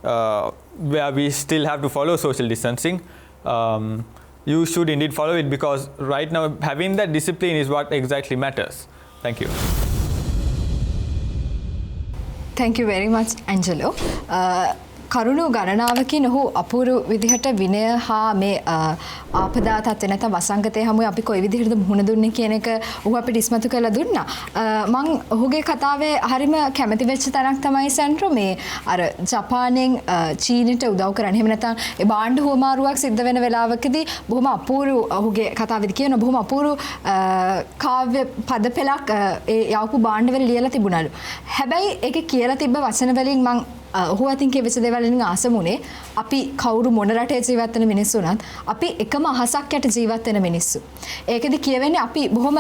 where we still have to follow social distancing, you should indeed follow it, because right now having that discipline is what exactly matters. Thank you. Thank you very much, Angelo. කරුණු ගණනාවකින් ඔහු අපූර්ව විදිහට විනය හා මේ ආපදා තත්ත්වේ නැත්නම් වසංගතය හැමුවේ අපි කොයි විදිහටද මුහුණ දුන්නේ කියන එක ඔහු අපිට ඉස්මතු කරලා දුන්නා. මම ඔහුගේ කතාවේ හරිම කැමති වෙච්ච තැනක් තමයි සෙන්ට්‍රෝ මේ අර ජපානයෙන් චීනෙට උදව් කරන්න. එහෙම නැත්නම් ඒ බාණ්ඩ හුවමාරුවක් සිද්ධ වෙන වෙලාවකදී බොහොම අපූර්ව ඔහුගේ කතාවේදී කියන බොහොම අපූර්ව කාව්‍ය පද පෙළක් ඒ යවපු බාණ්ඩවල ලියලා තිබුණලු. හැබැයි ඒකේ කියලා තිබ්බ වචන වලින් මම ඔහු අතින් කියවිච්ච දේවල් වලින් ආසමුනේ අපි කවුරු මොන රටේ ජීවත් වෙන මිනිස්සු උනත් අපි එකම අහසක් යට ජීවත් වෙන මිනිස්සු. ඒකෙදි කියවෙන්නේ අපි බොහොම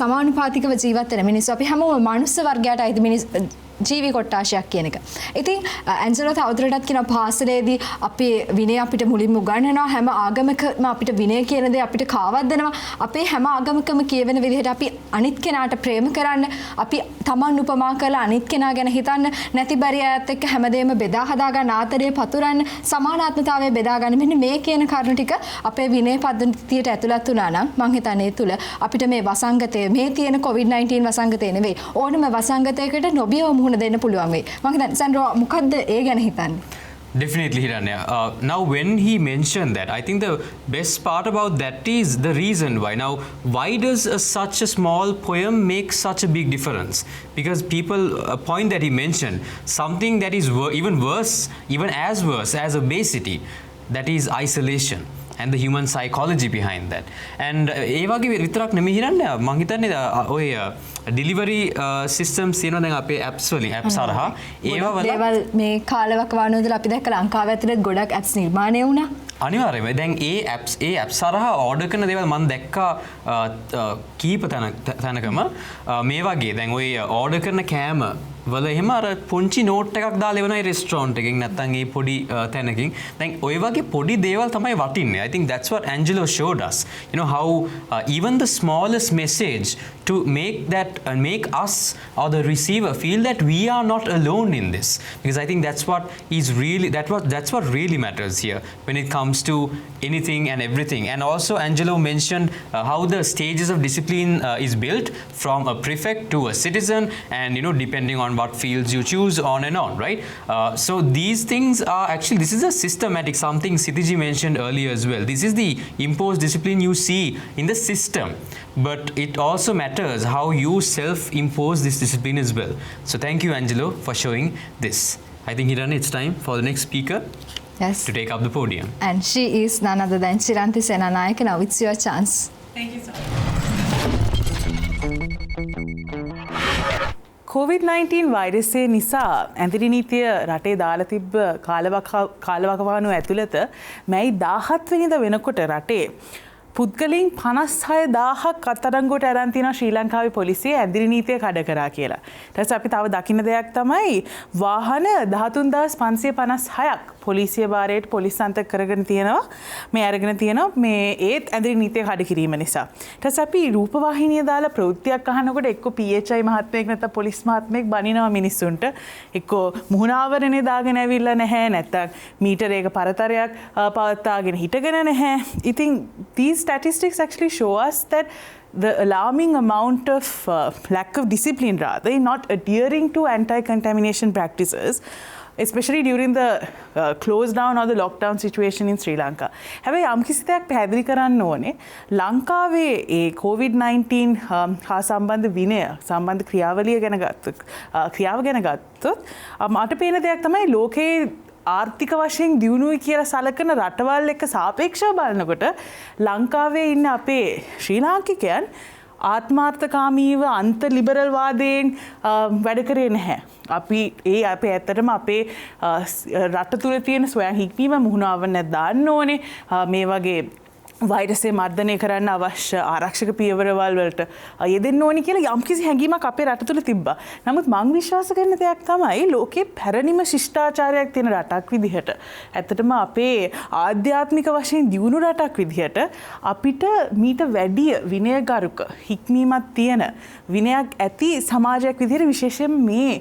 සමානුපාතිකව ජීවත් වෙන මිනිස්සු. අපි හැමෝම මනුස්ස වර්ගයට අයිති මිනිස්සු ජීවි කොට්ටාශයක් කියන එක. ඉතින් ඇන්ජලෝ තවදුරටත් කියන පාසලේදී අපි විනය අපිට මුලින්ම උගන්වනවා. හැම ආගමකම අපිට විනය කියන දේ අපිට කාවක් දෙනවා. අපේ හැම ආගමකම කියවෙන විදිහට අපි අනිත් කෙනාට ප්‍රේම කරන්න, අපි තමන් උපමා කරලා අනිත් කෙනා ගැන හිතන්න, නැති බැරියත් එක්ක හැමදේම බෙදා හදා ගන්න, ආදරය පතුරන්න, සමානාත්මතාවය බෙදා ගන්න. මෙන්න මේ කියන කරුණු ටික අපේ විනය පද්ධතියට ඇතුළත් වුණා නම් මම හිතන්නේ ඒ තුල අපිට මේ වසංගතය, මේ තියෙන COVID-19 වසංගතය නෙවෙයි, ඕනම වසංගතයකට නොබියව දෙන්න පුළුවන් වෙයි. මම හිතන්නේ සෙන්ඩ්‍රෝ මොකද්ද ඒ ගැන හිතන්නේ? Definitely, Hiranya. Now, when he mentioned that, I think the best part about that is the reason why. Now, why does such a small poem make such a big difference? Because people, a point that he mentioned, something that is even worse, even as worse as obesity, that is isolation. And the human psychology behind that. And ඒ වගේ විතරක් නෙමෙයි හිරන්නේ මම හිතන්නේ ඔය delivery systems තියෙනවා දැන් අපේ apps වලින් apps හරහා ඒවා වල දේවල් මේ කාලවකවානුවේදී අපි දැක්ක ලංකාවේ ඇතුළේ ගොඩක් apps නිර්මාණය වුණා. අනිවාර්යයෙන්ම දැන් ඒ apps හරහා order කරන දේවල් මම දැක්කා කීප තැනකම මේ වගේ දැන් ඔය order කරන කෑම වල එහෙම අර පුංචි නෝට් එකක් දාලා එවනයි රෙස්ටොරන්ට් එකකින් නැත්නම් ඒ පොඩි තැනකින් දැන් ඔය වගේ පොඩි දේවල් තමයි වටින්නේ. I think that's what Angelo showed us. You know how even the smallest message to make us or the receiver feel that we are not alone in this, because I think that's what really matters here when it comes to anything and everything. And also Angelo mentioned how the stages of discipline is built from a prefect to a citizen, and depending on what fields you choose, on and on, right? So these things are actually, this is a systematic, something Sithiji mentioned earlier as well. This is the imposed discipline you see in the system, but it also matters how you self-impose this discipline as well. So thank you, Angelo, for showing this. I think, Hiran, it's time for the next speaker Yes. to take up the podium. And she is none other than Chiranthi Senanayake. Now it's your chance. Thank you so much. COVID-19 වෛරසය නිසා ඇඳිරි නීතිය රටේ දාලා තිබ්බ කාලවකවානුව ඇතුළත මැයි 17 වෙනිදා වෙනකොට රටේ පුද්ගලින් 56,000ක් අත්අඩංගුවට අරන් තියෙනවා ශ්‍රී ලංකාවේ පොලිසිය ඇඳිරි නීතිය කඩ කරා කියලා. ඊට පස්සේ අපි තව දකින්න දෙයක් තමයි වාහන 13,556ක් පොලිසිය භාරයට පොලිස් අන්තක කරගෙන තියෙනවා. මේ අරගෙන තියෙනවා මේ ඒත් ඇඳිරි නීතිය කඩ කිරීම නිසා. ඊට පස්සේ අපි රූපවාහිනිය දාලා ප්‍රවෘත්තියක් අහනකොට එක්ක PHI මහත්මයෙක් නැත්නම් පොලිස් මහත්මයෙක් බනිනවා මිනිස්සුන්ට. එක්ක මුහුණ ආවරණේ දාගෙන ඇවිල්ලා නැහැ, නැත්නම් මීටරයක පරතරයක් පවත්වාගෙන හිටගෙන නැහැ. ඉතින් these statistics actually show us that the alarming amount of lack of discipline, rather, not adhering to anti-contamination practices, especially during the close down or the lockdown situation in Sri Lanka. හැබැයි යම් කිසි දෙයක් පැහැදිලි කරන්න ඕනේ. ලංකාවේ ඒ COVID-19 හා සම්බන්ධ විනය සම්බන්ධ ක්‍රියාව ගැන ගත්තොත් මට පේන දෙයක් තමයි ලෝකේ ආර්ථික වශයෙන් දියුණුවයි කියලා සලකන රටවල් එක්ක සාපේක්ෂව බලනකොට ලංකාවේ ඉන්න අපේ ශ්‍රී ලාංකිකයන් ආත්මාර්ථකාමීව අන්ත ලිබරල් වාදයෙන් වැඩ කරේ නැහැ. අපි අපේ ඇත්තටම අපේ රට තුල තියෙන ස්වයං හික්මීම මුහුණාවරණයක් දාන්න ඕනේ. මේ වගේ වෛරසය මර්ධනය කරන්න අවශ්‍ය ආරක්ෂක පියවරවල් වලට යෙදෙන්න ඕනි කියලා යම්කිසි හැඟීමක් අපේ රට තුල තිබ්බා. නමුත් මම විශ්වාස කරන දෙයක් තමයි ලෝකේ පැරණිම ශිෂ්ටාචාරයක් තියෙන රටක් විදිහට, ඇත්තටම අපේ ආධ්‍යාත්මික වශයෙන් දියුණු රටක් විදිහට අපිට මීට වැඩිය විනයගරුක හික්මීමක් තියෙන විනයක් ඇති සමාජයක් විදිහට විශේෂයෙන් මේ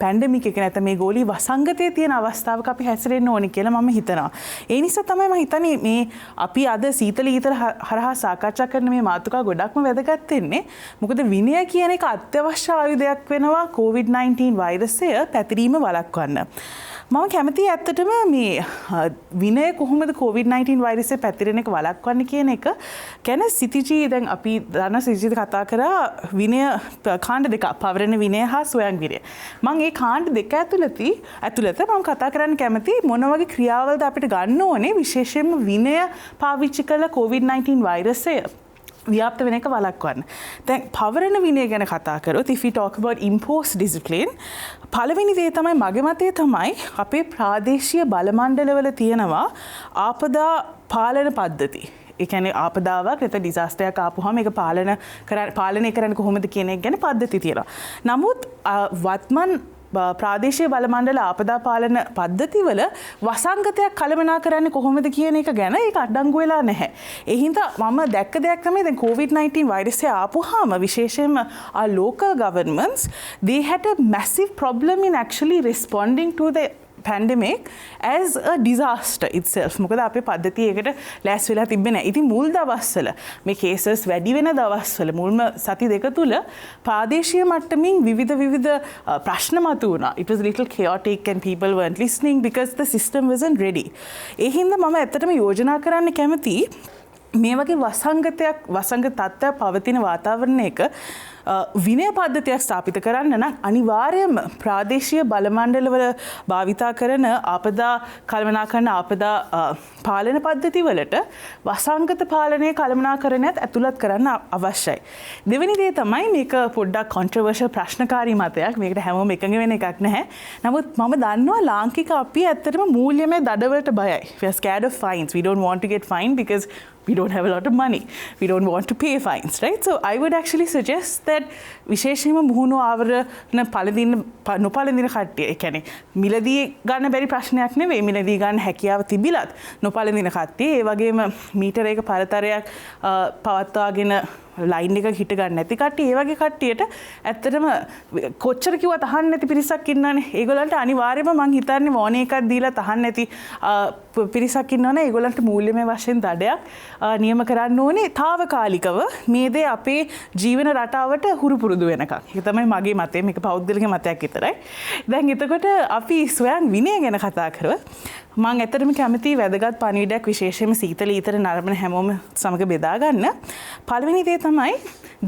පැන්ඩමික් එක නැත්නම් මේ ගෝලී වසංගතයේ තියෙන අවස්ථාවක අපි හැසිරෙන්න ඕනි කියලා මම හිතනවා. ඒ නිසා තමයි මම හිතන්නේ මේ අපි අද සීතල ඊතල හරහා සාකච්ඡා කරන මේ මාතෘකාව ගොඩක්ම වැදගත් වෙන්නේ. මොකද විනය කියන එක අත්‍යවශ්‍ය ආයුධයක් වෙනවා COVID-19 වෛරසය පැතිරීම වළක්වන්න. මම කැමතියි ඇත්තටම මේ විනය කොහොමද COVID-19 වෛරසය පැතිරෙන එක වළක්වන්නේ කියන එක ගැන සිතිජී දැන් අපි දන්න සිතිජී කතා කරා විනය කාණ්ඩ දෙකක්, පවරණ විනය හා ස්වයං විනය. මම මේ කාණ්ඩ දෙක ඇතුළත මම කතා කරන්න කැමති මොන වගේ ක්‍රියාවල්ද අපිට ගන්න ඕනේ විශේෂයෙන්ම විනය පාවිච්චි කළ COVID-19 වෛරසය ව්‍යාප්ත වෙන එක වළක්වන්න. දැන් පවරණ විනය ගැන කතා කරොත් if we talk about imposed discipline, පළවෙනි දේ තමයි මගේ මතය තමයි අපේ ප්‍රාදේශීය බල මණ්ඩලවල තියෙනවා ආපදා පාලන පද්ධති. ඒ කියන්නේ ආපදාවක් නැත්නම් ඩිසාස්ටර් එකක් ආපුවාම ඒක පාලනය කරන්න කොහොමද කියන එක ගැන පද්ධති තියෙනවා. නමුත් වත්මන් ප්‍රාදේශීය බල මණ්ඩල ආපදා පාලන පද්ධතිවල වසංගතයක් කළමනා කරන්නේ කොහොමද කියන එක ගැන ඒක අඩංගු වෙලා නැහැ. ඒ හින්දා මම දැක්ක දෙයක් තමයි දැන් COVID-19 වෛරසය ආපුවාම විශේෂයෙන්ම our local governments, they had a massive problem in actually responding to the pandemic as a disaster itself. මොකද අපේ පද්ධතිය ඒකට ලෑස් වෙලා තිබ්බේ නැහැ. ඉතින් මුල් දවස්වල මේ කේසස් වැඩි වෙන දවස්වල මුල්ම සති දෙක තුල ප්‍රාදේශීය මට්ටමින් විවිධ ප්‍රශ්න මතුවුණා. It was a little chaotic and people weren't listening because the system wasn't ready. ඒ හින්දා මම ඇත්තටම යෝජනා කරන්න කැමතියි මේ වගේ වසංග තත්ත්වයක් පවතින වාතාවරණයක විනය පද්ධතියක් ස්ථාපිත කරන්න නම් අනිවාර්යයෙන්ම ප්‍රාදේශීය බල මණ්ඩලවල භාවිතා කරන ආපදා කළමනාකරන ආපදා පාලන පද්ධතිවලට වසංගත පාලනය කළමනාකරණයත් ඇතුළත් කරන්න අවශ්‍යයි. දෙවෙනි දේ තමයි මේක පොඩ්ඩක් controversial ප්‍රශ්නකාරී මතයක්. මේකට හැමෝම එකඟ වෙන එකක් නැහැ. නමුත් මම දන්නවා ලාංකික අපි ඇත්තටම මූල්‍යමය දඩවලට බයයි. We are scared of fines. We don't want to get fined because we don't have a lot of money. We don't want to pay fines, right? So I would actually suggest that විශේෂයෙන්ම මුහුණු ආවරණ නොපළඳින කට්ටිය, ඒ කියන්නේ මිලදී ගන්න බැරි ප්‍රශ්නයක් නෙවෙයි, මිලදී ගන්න හැකියාව තිබිලත් නොපළඳින කට්ටිය, ඒ වගේම මීටරයක පරතරයක් පවත්වාගෙන ලයින් එක හිට ගන්න නැති කට්ටිය ඒ වගේ කට්ටියට ඇත්තටම කොච්චර කිව්වත් අහන්න නැති පිරිසක් ඉන්නවනේ. ඒගොල්ලන්ට අනිවාර්යයෙන්ම මං හිතන්නේ මොන එකක් දීලා අහන්න නැති පිරිසක් ඉන්නවනේ. ඒගොල්ලන්ට මූල්‍යමය වශයෙන් දඩයක් නියම කරන්න ඕනේ తాවකාලිකව මේ දේ අපේ ජීවන රටාවට හුරු පුරුදු වෙනකම්. ඒක තමයි මගේ මතය. මේක පෞද්ගලික මතයක් විතරයි. දැන් එතකොට අපි ස්වයං විනය ගැන කතා කරව. මං ඇත්තටම කැමති වැදගත් පණිවිඩයක් විශේෂයෙන්ම සීතල ඊතර නරඹන හැමෝම සමග බෙදා ගන්න. පළවෙනි දේ තමයි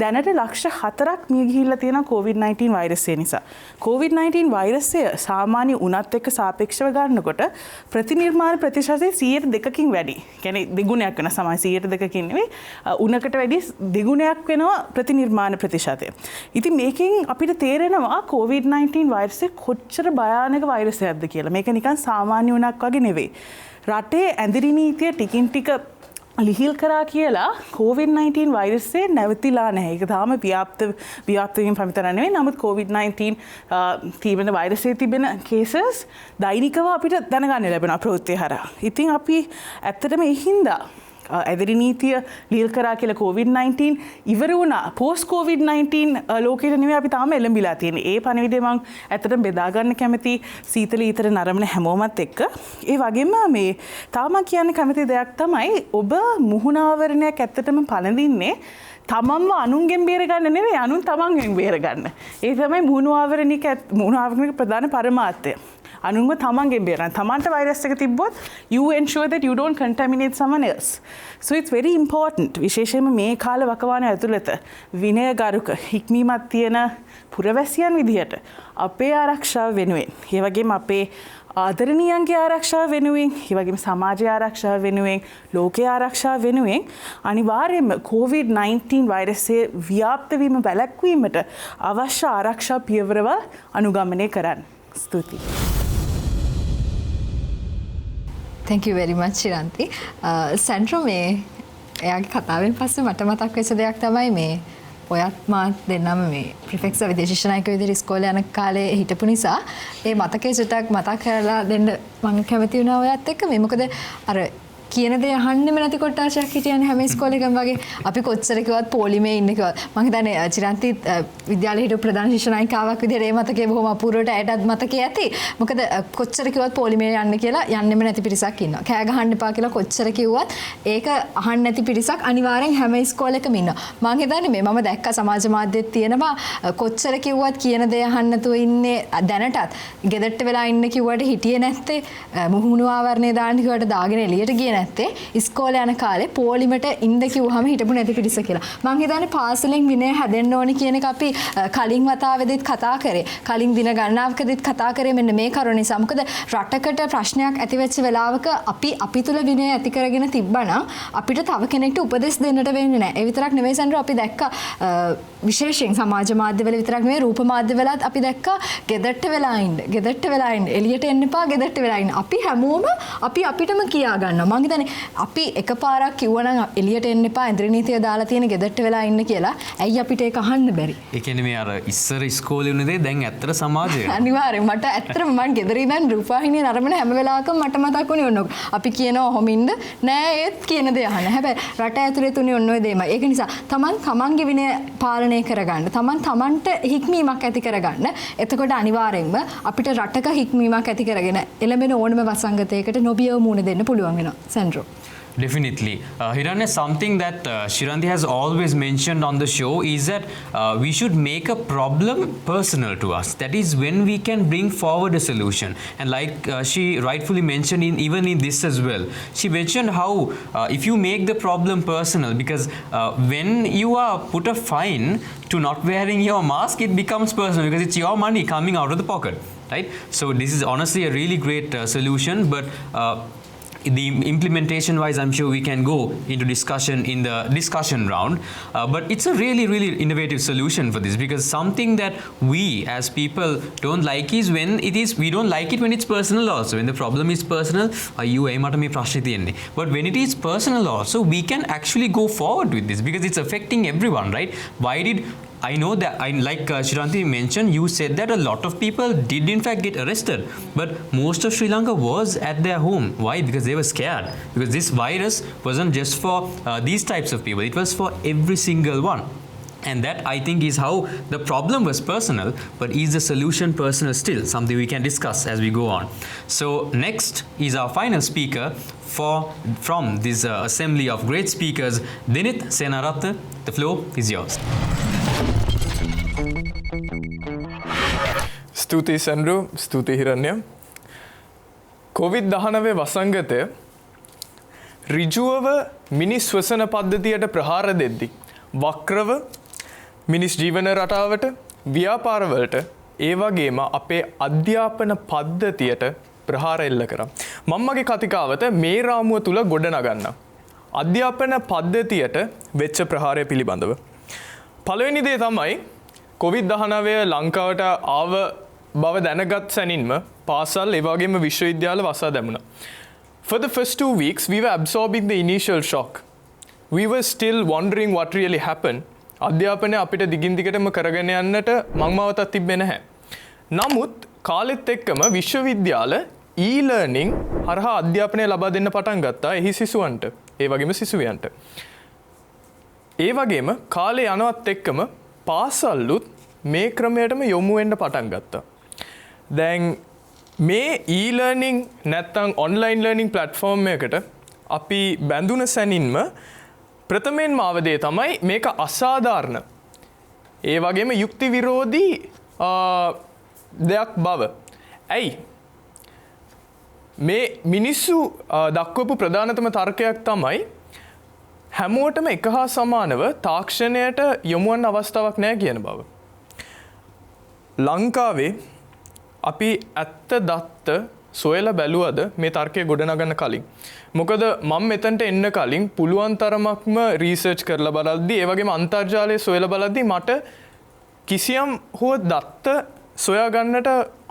දැනට ලක්ෂ 4ක් මිය ගිහිල්ලා තියෙන COVID-19 වෛරසය නිසා. COVID-19 වෛරසය සාමාන්‍ය උණත් එක්ක සාපේක්ෂව ගන්නකොට ප්‍රතිනිර්මාණ ප්‍රතිශතය 2%කින් වැඩි. කියන්නේ දෙගුණයක් වෙන සමහර 2%කින් නෙවෙයි උණකට වැඩි දෙගුණයක් වෙනවා ප්‍රතිනිර්මාණ ප්‍රතිශතය. ඉතින් මේකෙන් අපිට තේරෙනවා COVID-19 වෛරසය කොච්චර භයානක වෛරසයක්ද කියලා. මේක නිකන් සාමාන්‍ය උණක් වගේ නෙවෙයි. රටේ ඇඳිරි නීතිය ටිකින් ටික ලිහිල් කරා කියලා COVID-19 වෛරසය නැවතිලා නැහැ. ඒක තාම ව්‍යාප්ත වීම පමිතර නෙවෙයි. නමුත් COVID-19 තිබෙන වෛරසයේ තිබෙන කේසස් දෛනිකව අපිට දැනගන්න ලැබෙනවා ප්‍රවෘත්ති හරහා. ඉතින් අපි ඇත්තටම ඒ හින්දා ඇදිරි නීතිය ලිහිල් කරා කියලා COVID-19 ඉවර වුණා. පෝස්ට් COVID-19 ලෝකෙට නෙවෙයි අපි තාම එළඹිලා තියෙන්නේ. ඒ පණිවිඩය මම ඇත්තටම බෙදා ගන්න කැමති සීතල ඊතර නරඹන හැමෝමත් එක්ක. ඒ වගේම මේ තාම කියන්න කැමති දෙයක් තමයි ඔබ මුහුණාවරණයක් ඇත්තටම පළඳින්නේ තමන්ව අනුන්ගෙන් බේරගන්න නෙවෙයි අනුන් තමන්ගෙන් බේරගන්න. ඒ තමයි මුහුණාවරණික ප්‍රධාන පරමාර්ථය. අනුන්ව තමන්ගෙන් බේරගන්න. තමන්ට වෛරස් එක තිබ්බොත් you ensure that you don't contaminate someone else. So it's very important. විශේෂයෙන්ම මේ කාල වකවානුව ඇතුළත විනයගරුක හික්මීමක් තියෙන පුරවැසියන් විදිහට අපේ ආරක්ෂාව වෙනුවෙන්, ඒ වගේම අපේ ආදරණීයන්ගේ ආරක්ෂාව වෙනුවෙන්, ඒ වගේම සමාජයේ ආරක්ෂාව වෙනුවෙන්, ලෝකයේ ආරක්ෂාව වෙනුවෙන් අනිවාර්යයෙන්ම COVID-19 වෛරසයේ ව්‍යාප්ත වීම වැළැක්වීමට අවශ්‍ය ආරක්ෂා පියවරවල් අනුගමනය කරන්න. ස්තුතියි. Thank you very much Shiranthi. සැන්ඩ්‍රෝ මේ එයාගේ කතාවෙන් පස්සේ මට මතක් වෙච්ච දෙයක් තමයි මේ ඔයත් මාත් දෙන්නම මේ ප්‍රිෆෙක්ට් විදේශ නායක විදිහට ඉස්කෝලේ යන කාලේ හිටපු නිසා ඒ මතකයේ චුට්ටක් මතක් කරලා දෙන්න මම කැමති වුණා ඔයත් එක්ක මේ මොකද අර කියන දේ අහන්නෙම නැති කොටාශයක් හිටියනේ හැම ඉස්කෝලේකම වගේ අපි කොච්චර කිව්වත් පොලිමේ ඉන්න කිව්වත් මම හිතන්නේ චිරන්ති විද්‍යාලයේ හිටපු ප්‍රධාන ශිෂ්‍ය නායිකාවක් විදිහට ඒ මතකයේ බොහොම අපූර්වට ඇයටත් මතකයේ ඇති මොකද කොච්චර කිව්වත් පොලිමේ යන්න කියලා යන්නෙම නැති පිරිසක් ඉන්නවා කෑ ගහන්න එපා කියලා කොච්චර කිව්වත් ඒක අහන්න නැති පිරිසක් අනිවාර්යෙන් හැම ඉස්කෝලේකම ඉන්නවා මම හිතන්නේ මේ මම දැක්ක සමාජ මාධ්‍යෙත් තියෙනවා කොච්චර කිව්වත් කියන දේ අහන්න නැතුව ඉන්නේ දැනටත් ගෙදරට වෙලා ඉන්න කිව්වට හිටියේ නැත්තේ මුහුණු ආවරණය දාන්න කිව්වට දාගෙන එළියට ගියේ නැත්තේ ඉස්කෝලේ යන කාලේ පොලිමට ඉන්න කිව්වහම හිටපු නැති පිරිස කියලා. මං හිතන්නේ පාසලෙන් විනය හැදෙන්න ඕනේ කියන එක අපි කලින් වතාවෙදිත් කතා කරේ. කලින් දින ගණනාවකදීත් කතා කරේ මෙන්න මේ කරුණ නිසා. මොකද රටකට ප්‍රශ්නයක් ඇති වෙච්ච වෙලාවක අපි තුල විනය ඇති කරගෙන තිබ්බනම් අපිට තව කෙනෙක්ට උපදෙස් දෙන්නට වෙන්නේ නැහැ. ඒ විතරක් නෙවෙයි සෙන්ඩර් අපි දැක්ක විශේෂයෙන් සමාජ මාධ්‍යවල විතරක් නෙවෙයි රූප මාධ්‍යවලත් අපි දැක්ක ගෙදරට වෙලා ඉන්න එළියට එන්න එපා ගෙදරට වෙලා ඉන්න. අපි හැමෝම අපිටම කියා ගන්නවා. මං හිතන්නේ අපි එකපාරක් කිව්වනම් එළියට එන්න එපා ඉන්ද්‍රිය නීතිය දාලා තියෙන ගෙදරට වෙලා ඉන්න කියලා. ඇයි අපිට ඒක අහන්න බැරි? ඒ කියන්නේ මේ අර ඉස්සර ඉස්කෝලේ වුණ දේ දැන් ඇත්තට සමාජයේ. අනිවාර්යෙන් මට ඇත්තටම මම ගෙදර ඉඳන් රූපවාහිනිය නරඹන හැම වෙලාවකම මට මතක් වුණේ ඔන්න ඔක. අපි කියනවා ඔහොමින්ද නෑ ඒත් කියන දේ අහන්න. හැබැයි රට ඇතුලේ තුනේ ඔන්න ඔය දෙයමයි. ඒක නිසා තමන්ගේ විනය පාලනය කරගන්න. තමන්ට හික්මීමක් ඇති කරගන්න. එතකොට අනිවාර්යෙන්ම අපිට රටක හික්මීමක් ඇති කරගෙන එළඹෙන ඕනම වසංගතයකට නොබියව මුහුණ දෙන්න පුළුවන් වෙනවා. සෙන්ඩ්‍රෝ. Definitely. Hiranya, something that Shiranti has always mentioned on the show is that we should make a problem personal to us. That is when we can bring forward a solution. And like she rightfully mentioned even in this as well, she mentioned how if you make the problem personal, because when you are put a fine to not wearing your mask, it becomes personal because it's your money coming out of the pocket, right? So this is honestly a really great solution, but the implementation wise I'm sure we can go into discussion in the discussion round, but it's a really innovative solution for this, because something that we as people don't like is when we don't like it when it's personal also, when the problem is personal. But when it is personal also, we can actually go forward with this because it's affecting everyone, right? Why did I know that, like Shiranti mentioned, you said that a lot of people did in fact get arrested, but most of Sri Lanka was at their home. Why? Because they were scared. Because this virus wasn't just for these types of people, it was for every single one. And that, I think, is how the problem was personal, but is the solution personal still? Something we can discuss as we go on. So next is our final speaker from this assembly of great speakers, Dinith Senaratne. The floor is yours. ස්තුතියි සැන්ඩ්‍රු, ස්තුතියි හිරණ්‍ය. COVID-19 වසංගතය ඍජුවව මිනිස් ශ්වසන පද්ධතියට ප්‍රහාර දෙද්දී වක්‍රව මිනිස් ජීවන රටාවට, ව්‍යාපාරවලට, ඒ වගේම අපේ අධ්‍යාපන පද්ධතියට ප්‍රහාර එල්ල කරා. මම්මගේ කතිකාවත මේ රාමුව තුල ගොඩනගන්න. අධ්‍යාපන පද්ධතියට වෙච්ච ප්‍රහාරය පිළිබඳව. පළවෙනි දේ තමයි COVID-19 ලංකාවට ආව බව දැනගත් සැනින්ම පාසල් ඒ වගේම විශ්වවිද්‍යාල වසා දැමුණා. For the first 2 weeks we were absorbing the initial shock. We were still wondering what really happened. අධ්‍යාපනය අපිට දිගින් දිගටම කරගෙන යන්නට මංමාවතක් තිබ්බේ නැහැ. නමුත් කාලෙත් එක්කම විශ්වවිද්‍යාල e-learning හරහා අධ්‍යාපනය ලබා දෙන්න පටන් ගත්තා එහි සිසුවන්ට, ඒ වගේම සිසුවියන්ට. ඒ වගේම කාලේ යනවත් එක්කම පාසල්ලුත් මේ ක්‍රමයටම යොමු වෙන්න පටන් ගත්තා. දැන් මේ e-learning නැත්නම් online learning platform එකකට අපි බැඳුන සැනින්ම ප්‍රථමයෙන්ම ආව දේ තමයි මේක අසාධාරණ, ඒ වගේම යුක්ති විරෝධී දෙයක් බව. ඇයි? මේ මිනිස්සු දක්වපු ප්‍රධානතම තර්කයක් තමයි හැමෝටම එක හා සමානව තාක්ෂණයට යොමු වන්න අවස්ථාවක් නැහැ කියන බව. ලංකාවේ අපි ඇත්ත දත්ත සොයලා බැලුවද මේ තර්කය ගොඩනගන්න කලින්? මොකද මම මෙතනට එන්න කලින් පුළුවන් තරමක්ම රිසර්ච් කරලා බලද්දී, ඒ වගේම අන්තර්ජාලයේ සොයලා බලද්දී මට කිසියම් හෝ දත්ත සොයා ගන්නට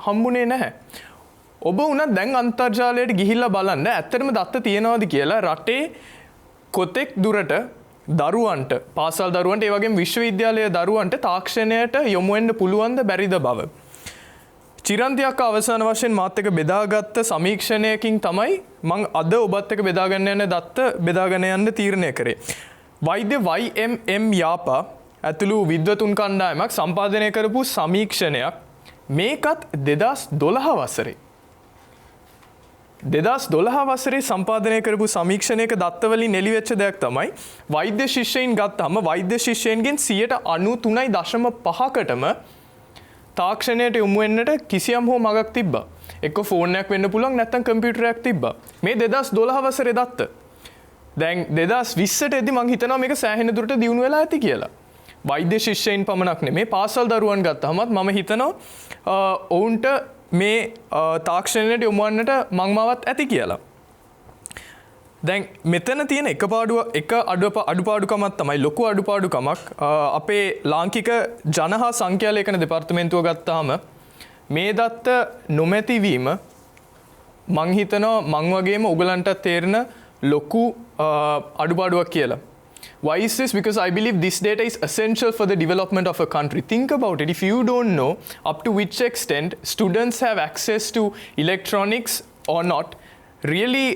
හම්බුනේ නැහැ. ඔබ උනත් දැන් අන්තර්ජාලයට ගිහිල්ලා බලන්න ඇත්තටම දත්ත තියනවාද කියලා, රටේ කොතෙක් දුරට දරුවන්ට, පාසල් දරුවන්ට, ඒ වගේම විශ්වවිද්‍යාලයේ දරුවන්ට තාක්ෂණයට යොමු වෙන්න පුළුවන්ද බැරිද බව. චිරන්තියක් අවසාන වශයෙන් මාත් එක්ක බෙදාගත්ත සමීක්ෂණයකින් තමයි මම අද ඔබත් එක්ක බෙදාගන්න යන දත්ත බෙදාගෙන යන්න තීරණය කරේ. වෛද්‍ය YMM යාපා ඇතුළු විද්වතුන් කණ්ඩායමක් සම්පාදනය කරපු සමීක්ෂණයක්. මේකත් 2012 වසරේ. 2012 වසරේ සම්පාදනය කරපු සමීක්ෂණයක දත්තවලින් එළිවෙච්ච දෙයක් තමයි වෛද්‍ය ශිෂ්‍යයින් ගත්තාම වෛද්‍ය ශිෂ්‍යයින්ගෙන් 93.5%ටම තාක්ෂණයට යොමු වෙන්නට කිසියම් හෝ මගක් තිබ්බා. එක්ක ෆෝන් එකක් වෙන්න පුළුවන්, නැත්නම් කම්පියුටරයක් තිබ්බා. මේ 2012 වසරේ දත්ත. දැන් 2020ට එද්දි මං හිතනවා මේක සෑහෙන දුරට දියුණු වෙලා ඇති කියලා. වෛද්‍ය ශිෂ්‍යයින් පමණක් නෙමේ, පාසල් දරුවන් ගත්තහමත් මම හිතනවා ඔවුන්ට මේ තාක්ෂණයට යොමු වන්නට මංමාවත් ඇති කියලා. දැන් මෙතන තියෙන එක අඩුපාඩුකමක් තමයි, ලොකු අඩුපාඩුකමක් අපේ ලාංකික ජන හා සංඛ්‍යාලේඛන දෙපාර්තමේන්තුව ගත්තාම මේ දත්ත නොමැතිවීම මං හිතනවා මං වගේම උගලන්ට තේරෙන ලොකු අඩුපාඩුවක් කියලා. Why is this? Because I believe this data is essential for the development of a country. Think about it. If you don't know up to which extent students have access to electronics or not, really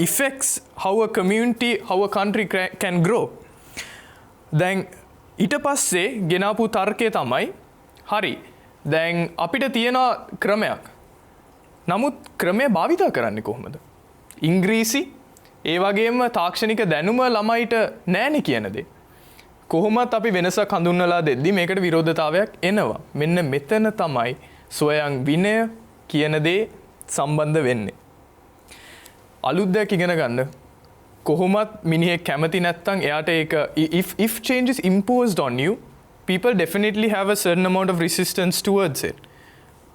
affects how a community, how a country can grow. දැන් ඊට පස්සේ ගෙනාපු තර්කය තමයි, හරි දැන් අපිට තියෙන ක්‍රමයක්, නමුත් ක්‍රමය භාවිතා කරන්නේ කොහොමද? ඉංග්‍රීසි ඒ වගේම තාක්ෂණික දැනුම ළමයිට නැණි කියන දේ. කොහොමත් අපි වෙනසක් හඳුන්වලා දෙද්දි මේකට විරෝධතාවයක් එනවා. මෙන්න මෙතන තමයි සොයං විනය කියන දේ සම්බන්ධ වෙන්නේ. අලුත් දෙයක් ඉගෙන ගන්න කොහොමත් මිනිහෙක් කැමති නැත්නම් එයාට ඒක if change is imposed on you, people definitely have a certain amount of resistance towards it.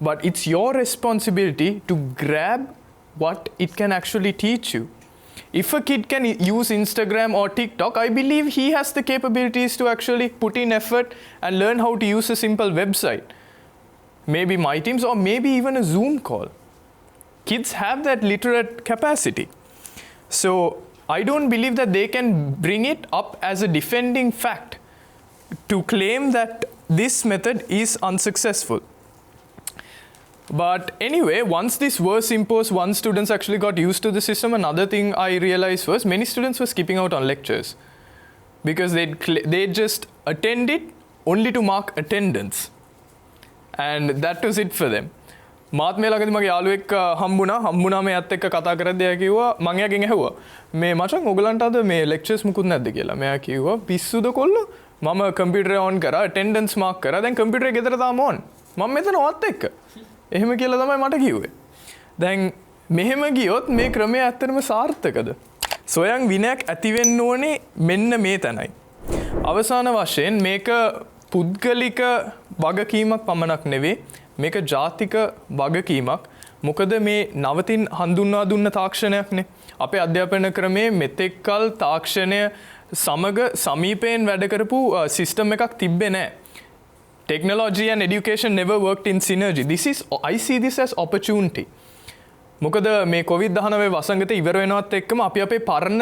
But it's your responsibility to grab what it can actually teach you. If a kid can use Instagram or TikTok, I believe he has the capabilities to actually put in effort and learn how to use a simple website. Maybe My Teams or maybe even a Zoom call. Kids have that literate capacity. So I don't believe that they can bring it up as a defending fact to claim that this method is unsuccessful. But anyway, once this was imposed, once students actually got used to the system, another thing I realized was many students were skipping out on lectures because they just attended only to mark attendance. And that was it for them. මාත් මේ ළඟදී මගේ යාළුවෙක් හම්බුණා මෙයාත් එක්ක කතා කරද්දී එයා කිව්වා මං එයාගෙන් ඇහුවා මේ මචං ඔයගලන්ට අද මේ ලෙක්චර්ස් මුකුත් නැද්ද කියලා. මෙයා කිව්වා පිස්සුද කොල්ලෝ මම කම්පියුටරේ ඔන් කරා ඇටෙන්ඩන්ස් මාක් කරා දැන් කම්පියුටරේ ගෙදර තාම ඔන් මම මෙතන ඔයත් එක්ක එහෙම කියලා තමයි මට කිව්වේ. දැන් මෙහෙම ගියොත් මේ ක්‍රමය ඇත්තටම සාර්ථකද? සොයන් විනයක් ඇති වෙන්න ඕනේ මෙන්න මේ තැනයි. අවසාන වශයෙන් මේක පුද්ගලික වගකීමක් පමණක් නෙවෙයි මේක ජාතික වගකීමක්. මොකද මේ නවතින් හඳුන්වා දුන්න තාක්ෂණයක්නේ. අපේ අධ්‍යාපන ක්‍රමයේ මෙතෙක්කල් තාක්ෂණය සමග සමීපයෙන් වැඩ කරපු සිස්ටම් එකක් තිබ්බේ නැහැ. Technology and education never worked in synergy. I see this as opportunity. මොකද මේ COVID-19 වසංගතය ඉවර වෙනවත් එක්කම අපි අපේ පරණ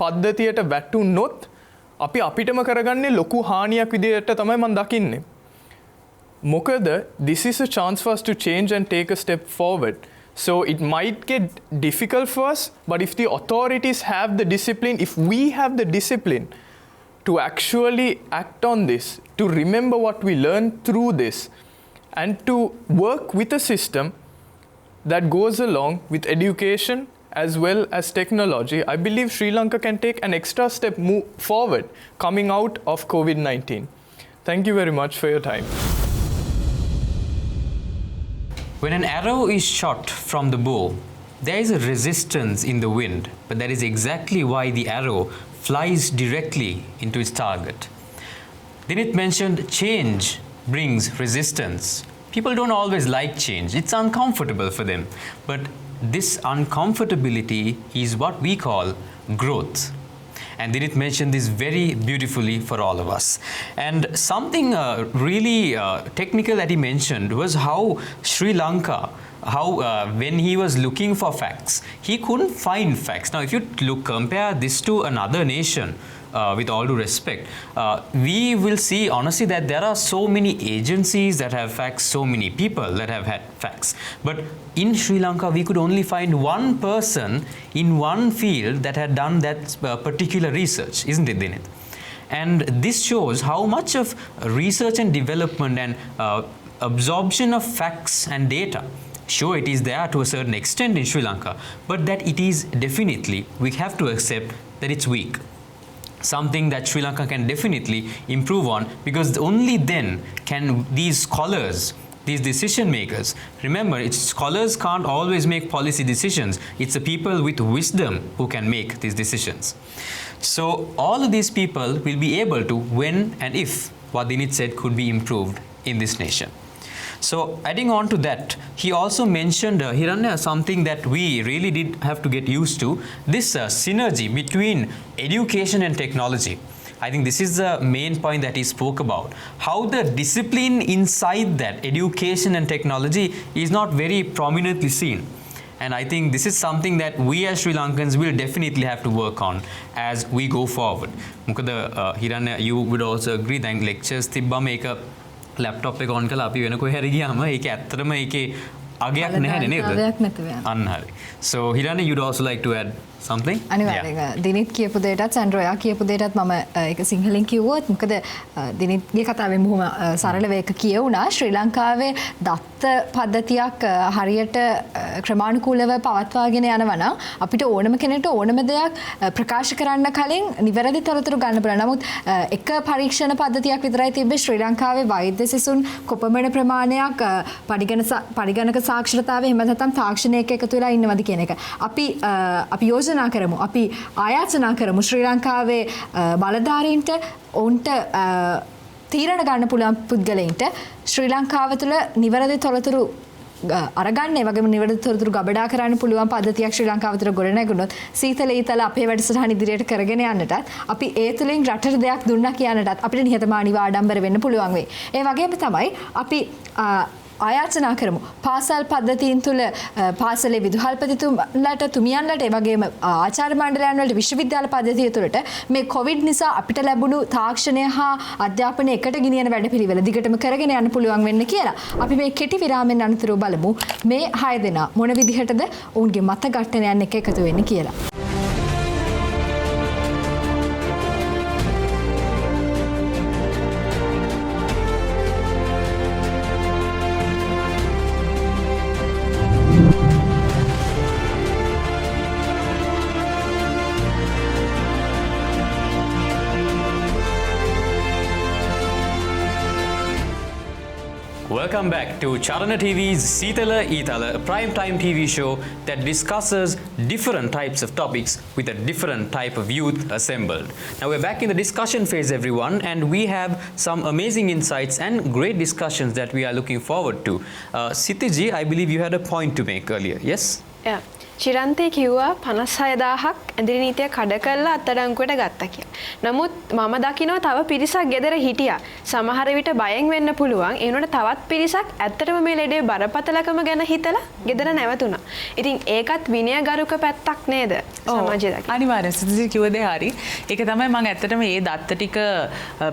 පද්ධතියට වැටුනොත් අපි අපිටම කරගන්නේ ලොකු හානියක් විදියට තමයි මම දකින්නේ. Mokada, this is a chance for us to change and take a step forward. So it might get difficult for us, but if the authorities have the discipline, if we have the discipline to actually act on this, to remember what we learned through this, and to work with a system that goes along with education as well as technology, I believe Sri Lanka can take an extra step forward coming out of COVID-19. Thank you very much for your time. When an arrow is shot from the bow, there is a resistance in the wind, but that is exactly why the arrow flies directly into its target. Dinit mentioned change brings resistance. People don't always like change. It's uncomfortable for them. But this uncomfortability is what we call growth. And Dinit mentioned this very beautifully for all of us. And something really technical that he mentioned was how Sri Lanka, when he was looking for facts, he couldn't find facts. Now, if you compare this to another nation, with all due respect, we will see honestly that there are so many agencies that have facts, so many people that have had facts. But in Sri Lanka, we could only find one person in one field that had done that particular research, isn't it, Dinit? And this shows how much of research and development and absorption of facts and data. Sure, it is there to a certain extent in Sri Lanka, but that it is definitely, we have to accept that it's weak. Something that Sri Lanka can definitely improve on, because only then can these scholars, these decision makers, remember, scholars can't always make policy decisions. It's the people with wisdom who can make these decisions. So all of these people will be able to, when and if what Dinit said could be improved in this nation. So adding on to that, he also mentioned, Hiranya, something that we really did have to get used to, this synergy between education and technology. I think this is the main point that he spoke about. How the discipline inside that, education and technology, is not very prominently seen. And I think this is something that we as Sri Lankans will definitely have to work on as we go forward. Mukada, Hiranya, you would also agree that lectures තිබ්බම ඒක laptop එක on කරලා අපි වෙන කොහේ හරි ගියාම ඒක ඇත්තටම ඒකේ අගයක් නැහැ නේද? අගයක් නැතුව යනවා. අන්න හරි. So Hiranya, you'd also like to add something? අනිවාර්යයෙන් දිනිත් කියපු දෙයටත් සැන්ඩ්‍රෝයා කියපු දෙයටත් මම ඒක සිංහලෙන් කිව්වොත් මොකද දිනිත්ගේ කතාවෙන් බොහොම සරලව ඒක කියවුණා ශ්‍රී ලංකාවේ දත්ත පද්ධතියක් හරියට ක්‍රමානුකූලව පවත්වාගෙන යනවා නම් අපිට ඕනම කෙනෙකුට ඕනම දෙයක් ප්‍රකාශ කරන්න කලින් නිවැරදි තොරතුරු ගන්න පුළුවන්. නමුත් එක පරීක්ෂණ පද්ධතියක් විතරයි තිබ්බේ ශ්‍රී ලංකාවේ වෛද්‍ය සිසුන් කොපමණ ප්‍රමාණයක් පරිගණක සාක්ෂරතාවය එහෙම නැත්නම් තාක්ෂණයක එකතු වෙලා ඉන්නවද කියන එක. අපි යෝජනා කරමු. අපි ආයාචනා කරමු ශ්‍රී ලංකාවේ බලධාරීන්ට ඔවුන්ට තීරණ ගන්න පුළුවන් පුද්ගලයින්ට ශ්‍රී ලංකාව තුළ නිවැරදි තොරතුරු අරගන්න ඒ වගේම නිවැරදි තොරතුරු ගබඩා කරන්න පුළුවන් පද්ධතියක් ශ්‍රී ලංකාව තුළ ගොඩනැගුණොත් සීතල ඊතල අපේ වැඩසටහන ඉදිරියට කරගෙන යන්නටත් අපි ඒ තුළින් රටට දෙයක් දුන්නා කියන්නටත් අපිට නිහතමානීව ආඩම්බර වෙන්න පුළුවන් වෙයි. ඒ වගේම තමයි අපි ආයාචනා කරමු. පාසල් පද්ධතීන් තුළ පාසලේ විදුහල්පතිතුමලාට තුමියන්ලට ඒ වගේම ආචාර්ය මණ්ඩලයන් වලට විශ්වවිද්‍යාල පද්ධතිය තුළට මේ කොවිඩ් නිසා අපිට ලැබුණු තාක්ෂණය හා අධ්‍යාපනය එකට ගෙනියන වැඩපිළිවෙල දිගටම කරගෙන යන්න පුළුවන් වෙන්න කියලා. අපි මේ කෙටි විරාමෙන් අනතුරුව බලමු මේ 6 දෙනා මොන විදිහටද ඔවුන්ගේ මත ඝට්ටනයන් එක එකතු වෙන්නේ කියලා. Welcome back to Charana TV's Seetala Eetala, a prime-time TV show that discusses different types of topics with a different type of youth assembled. Now we're back in the discussion phase, everyone, and we have some amazing insights and great discussions that we are looking forward to. Sitiji, I believe you had a point to make earlier, yes? Yeah. චිරන්තේ කිව්වා 56000ක් ඇඳිරි නීතිය කඩ කරලා අත්අඩංගුවට ගත්තා කියලා. නමුත් මම දකිනවා තව පිරිසක් ගෙදර හිටියා. සමහර විට බයෙන් වෙන්න පුළුවන්. ඒ වුණාට තවත් පිරිසක් ඇත්තටම මේ ලෙඩේ බරපතලකම ගැන හිතලා ගෙදර නැවතුණා. ඉතින් ඒකත් විනයගරුක පැත්තක් නේද? සමාජයේ දකින්න. අනිවාර්යයෙන් සිතිජි කිව්ව දේ හරි. ඒක තමයි මම ඇත්තටම මේ දත්ත ටික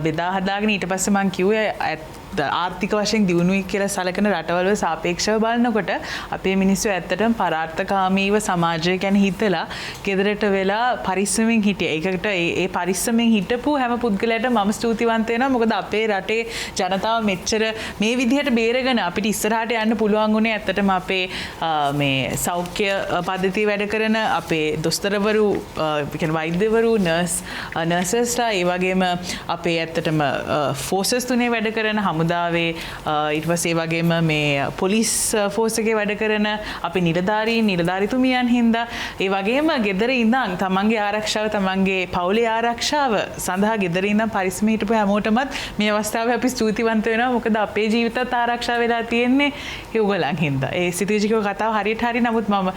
බෙදා හදාගෙන ඊට පස්සේ මම කිව්වේ ආර්ථික වශයෙන් දියුණුවයි කියලා සලකන රටවල් වල සාපේක්ෂව බලනකොට අපේ මිනිස්සු ඇත්තටම පරාර්ථකාමීව සමාජය ගැන හිතලා ගෙදරට වෙලා පරිස්සමෙන් හිටියා. ඒකට ඒ පරිස්සමෙන් හිටපු හැම පුද්ගලයාටම මම ස්තුතිවන්ත වෙනවා. මොකද අපේ රටේ ජනතාව මෙච්චර මේ විදිහට බේරගෙන අපිට ඉස්සරහට යන්න පුළුවන් වුණේ ඇත්තටම අපේ මේ සෞඛ්‍ය පද්ධතිය වැඩ කරන අපේ දොස්තරවරු, කියන්නේ වෛද්‍යවරු, නර්සස්ලා, ඒ වගේම අපේ ඇත්තටම ෆෝසස් තුනේ වැඩ කරන හමුදාවේ ඊට පස්සේ වගේම මේ පොලිස් ෆෝස් එකේ වැඩ කරන අපේ නිලධාරීතුමියන් හින්දා ඒ වගේම ගෙදර ඉඳන් තමන්ගේ ආරක්ෂාව, තමන්ගේ පවුලේ ආරක්ෂාව සඳහා ගෙදර ඉඳන් පරිස්සමෙන් හිටපු හැමෝටමත් මේ අවස්ථාවේ අපි ස්තුතිවන්ත වෙනවා. මොකද අපේ ජීවිතත් ආරක්ෂා වෙලා තියෙන්නේ ඒගොල්ලන් හින්දා. ඒ සිතුවිලිකෝ කතාව හරියට හරි. නමුත් මම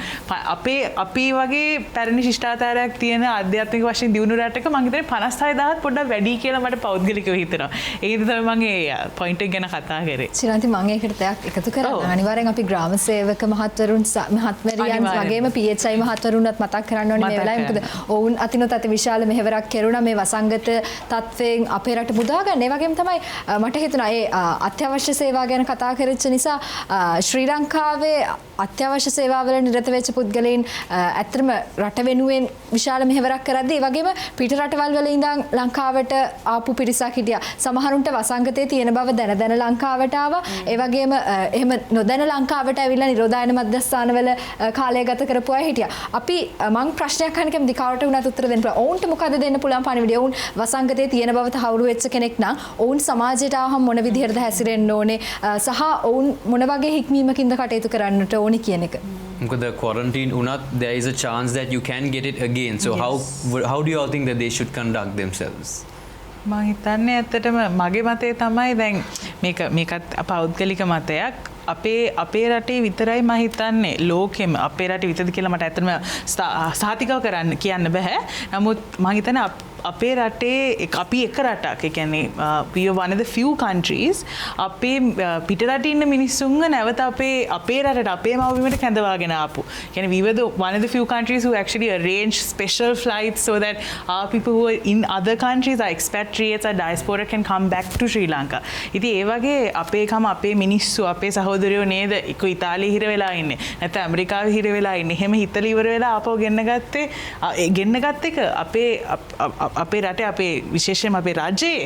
අපි වගේ පැරණි ශිෂ්ටාචාරයක් තියෙන ආධ්‍යාත්මික වශයෙන් දියුණු රටක මම හිතන්නේ 56000ත් පොඩ්ඩක් වැඩි කියලා මට පෞද්ගලිකව හිතෙනවා. ඒක තමයි මම පොයින්ට් එක ගැන කතා කරේ. ශිරාන්ති මම ඒකට දෙයක් එකතු කරන්න. අනිවාර්යෙන් අපි ග්‍රාම සේවක මහත්වරුන් මහත්මරියන් වගේම PHI මහත්වරුන්වත් මතක් කරන්න ඕනේ මේ වෙලාවේ. මොකද ඔවුන් අතිනොත් අති විශාල මෙහෙවරක් කෙරුණා මේ වසංගත තත්වයෙන් අපේ රට මුදා ගන්න. ඒ වගේම තමයි මට හිතුණා ඒ අත්‍යවශ්‍ය සේවා ගැන කතා කරච්ච නිසා ශ්‍රී ලංකාවේ අත්‍යවශ්‍ය සේවාවල නිරත වෙච්ච පුද්ගලයන් ඇත්තටම රට වෙනුවෙන් විශාල මෙහෙවරක් කරද්දී ඒ වගේම පිට රටවල් වල ඉඳන් ලංකාවට ආපු පිරිසක් හිටියා. සමහරුන්ට වසංගතයේ තියෙන බව දැන ලංකාවට ආවා. ඒ වගේම එහෙම නොදැන ලංකාවට ඇවිල්ලා නිරෝධායන මධ්‍යස්ථානවල කාලය ගත කරපු අය හිටියා. අපි මම ප්‍රශ්නයක් අහන්න කැමති කවට උනත් උත්තර දෙන්න පුළුවන්. ඔවුන්ට මොකද දෙන්න පුළුවන් පණිවිඩය? ඔවුන් වසංගතයේ තියෙන බව තහවුරු වෙච්ච කෙනෙක් නම් ඔවුන් සමාජයට ආවම මොන විදිහටද හැසිරෙන්න ඕනේ සහ ඔවුන් මොන වගේ හික්මීමකින්ද කටයුතු කරන්නට ඕනේ කියන එක. Because the quarantine unat, there is a chance that you can get it again. So how do you all think that they should conduct themselves? මම හිතන්නේ ඇත්තටම මගේ මතය තමයි දැන් මේකත් පෞද්ගලික මතයක්. අපේ රටේ විතරයි මම හිතන්නේ ලෝකෙම අපේ රටේ විතරද කියලා මට ඇත්තටම සහතිකව කියන්න බෑ. නමුත් මම හිතන්නේ අපේ රටේ අපි එක රටක්. ඒ කියන්නේ we are one of the few countries අපේ පිට රටේ ඉන්න මිනිස්සුන්ව නැවත අපේ රටට අපේ මව්බිමට කැඳවාගෙන ආපු. කියන්නේ we were the one of the few countries who actually arranged special flights so that our people who are in other countries, our expatriates, our diaspora can come back to Sri Lanka. ඉතින් ඒ වගේ අපේ මිනිස්සු අපේ සහෝදරයෝ නේද එක්ක ඉතාලියේ හිර වෙලා ඉන්නේ. නැත්නම් ඇමරිකාවේ හිර වෙලා ඉන්නේ. එහෙම හිතලා ඉවර වෙලා ආපහු ගෙන්නගත්ත එක අපේ රටේ අපේ විශේෂයෙන්ම අපේ රාජ්‍යයේ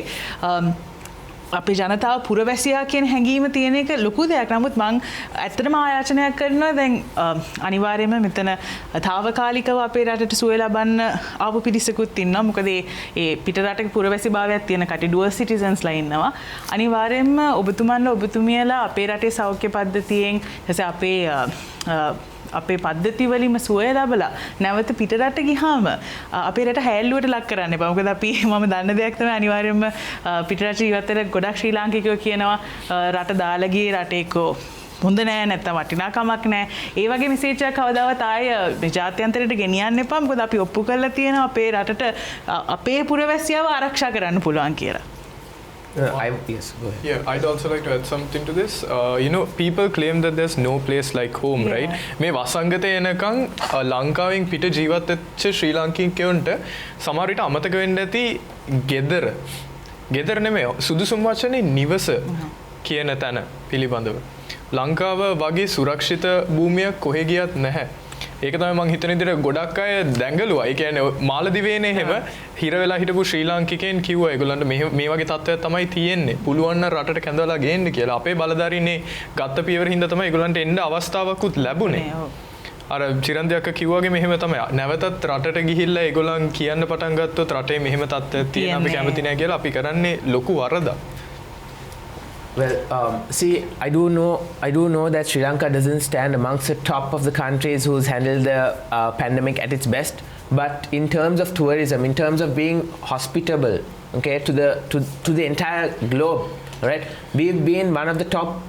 අපේ ජනතාව පුරවැසියා කියන හැඟීම තියෙන එක ලොකු දෙයක්. නමුත් මම ඇත්තටම ආයාචනයක් කරනවා දැන් අනිවාර්යයෙන්ම මෙතන තාවකාලිකව අපේ රටට සුවය ලබන්න ආපු පිරිසකුත් ඉන්නවා. මොකද ඒ පිට රටක පුරවැසි භාවයක් තියෙන කටි ඩුවල් සිටිසන්ස්ලා ඉන්නවා. අනිවාර්යයෙන්ම ඔබතුමන්ලා අපේ රටේ සෞඛ්‍ය පද්ධතියෙන් අපේ පද්ධති වලින්ම සුවය ලැබලා නැවත පිටරට ගියාම අපේ රට හැල්ලුවට ලක් කරන්න එපා. මොකද මම දන්න දෙයක් තමයි අනිවාර්යයෙන්ම පිටරට ජීවත් වෙන ගොඩක් ශ්‍රී ලාංකිකයෝ කියනවා රට දාලා ගියේ රටේකෝ හොඳ නෑ නැත්තම් වටිනාකමක් නෑ. ඒ වගේ මෙසේජ් එකක් කවදාවත් ආයේ ජාත්‍යන්තරයට ගෙනියන්න එපා. මොකද අපි ඔප්පු කරලා තියෙනවා අපේ රටට අපේ පුරවැසියව ආරක්ෂා කරන්න පුළුවන් කියලා. Yes, go ahead. Yeah, I'd also like to add something to this. People claim that there's no place like home, right? මේ වසංගතය එනකන් ලංකාවෙන් පිට ජීවත් වෙච්ච ශ්‍රී ලාංකිකයන්ට සමහර විට අමතක වෙන්න ඇති ගෙදර. ගෙදර නෙමෙයි සුදුසුම වචනේ නිවස කියන තැන පිළිබඳව. ලංකාව වගේ සුරක්ෂිත භූමියක් කොහෙ ගියත් නැහැ. ඒක තමයි මං හිතන විදිහට ගොඩක් අය දැඟලුවා. ඒ කියන්නේ මාලදිවයිනේ හැම හිර වෙලා හිටපු ශ්‍රී ලාංකිකයන් කිව්වා ඒගොල්ලන්ට මේ වගේ තත්ත්වයක් තමයි තියෙන්නේ. පුළුවන් නම් රටට කැඳවලා ගේන්න කියලා. අපේ බලධාරීනේ ගත්ත පියවර හින්දා තමයි ඒගොල්ලන්ට එන්න අවස්ථාවකුත් ලැබුණේ. අර චිරන්තය අක්කා කිව්වාගේ මෙහෙම තමයි. නැවතත් රටට ගිහිල්ලා ඒගොල්ලන් කියන්න පටන් ගත්තොත් රටේ මෙහෙම තත්ත්වයක් තියෙන අපි කැමති නැහැ කියලා අපි කරන්නේ ලොකු වරදක්. Well, see, I do know that Sri Lanka doesn't stand amongst the top of the countries who's handled the pandemic at its best. But in terms of tourism, in terms of being hospitable, okay, to the entire globe, right? We've been one of the top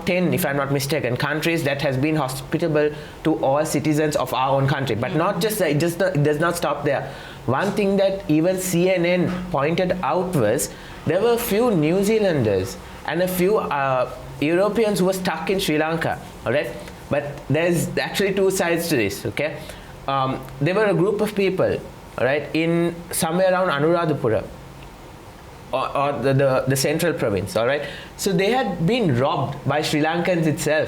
10, if I'm not mistaken, countries that has been hospitable to all citizens of our own country. But not just that, it does not stop there. One thing that even CNN pointed out was there were a few New Zealanders and a few Europeans who were stuck in Sri Lanka, all right? But there's actually two sides to this, okay? There were a group of people, all right, in somewhere around Anuradhapura, or the central province, all right? So they had been robbed by Sri Lankans itself,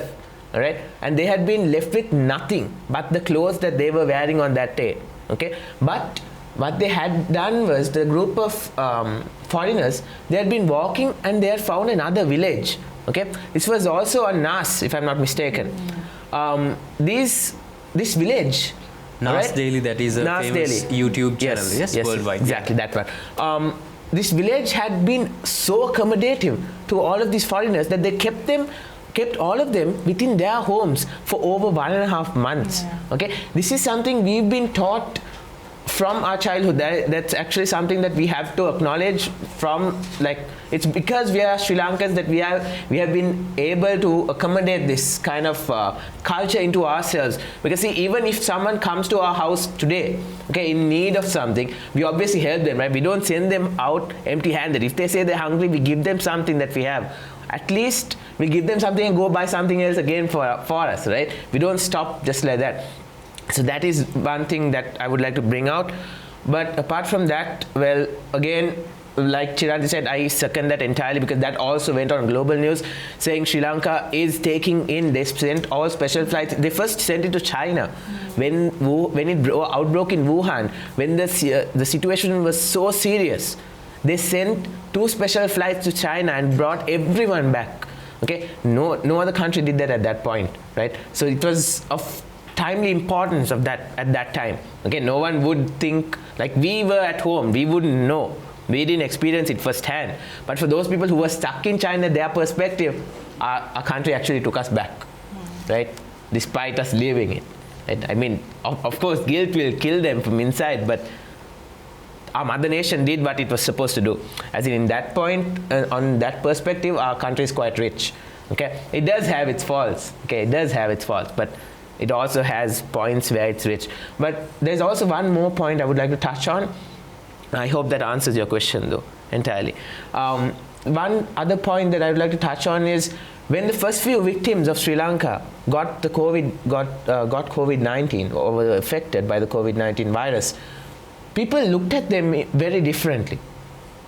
all right? And they had been left with nothing but the clothes that they were wearing on that day, okay? But what they had done was the group of foreigners, they had been walking and they had found another village, okay? This was also on Nas, if I'm not mistaken. This village, Nas right? Daily, that is a Nas famous Daily. YouTube channel, yes, worldwide. Exactly, that one. This village had been so accommodative to all of these foreigners that they kept all of them within their homes for over 1.5 months. Okay, this is something we've been taught from our childhood. That's actually something that we have to acknowledge from, like, it's because we are Sri Lankans that we have been able to accommodate this kind of culture into ourselves. Because see, even if someone comes to our house today, okay, in need of something, we obviously help them, right? We don't send them out empty-handed. If they say they're hungry, we give them something that we have. At least we give them something and go buy something else again for us, right? We don't stop just like that. So that is one thing that I would like to bring out. But apart from that, well, again, like Chiranti said, I second that entirely, because that also went on global news saying Sri Lanka is taking in, they sent all special flights. They first sent it to China when it outbroke in Wuhan, when the situation was so serious. They sent 2 special flights to China and brought everyone back. Okay, no other country did that at that point, right? So it was of timely importance of that at that time. Okay, no one would think, like, we were at home, we wouldn't know. We didn't experience it firsthand. But for those people who were stuck in China, their perspective, our country actually took us back, right? Despite us leaving it. Right? I mean, of course, guilt will kill them from inside, but our mother nation did what it was supposed to do. As in that point, on that perspective, our country is quite rich. Okay, it does have its faults. Okay, it does have its faults, but it also has points where it's rich. But there's also one more point I would like to touch on. I hope that answers your question, though, entirely. One other point that I would like to touch on is when the first few victims of Sri Lanka got COVID-19 or were affected by the COVID-19 virus, people looked at them very differently.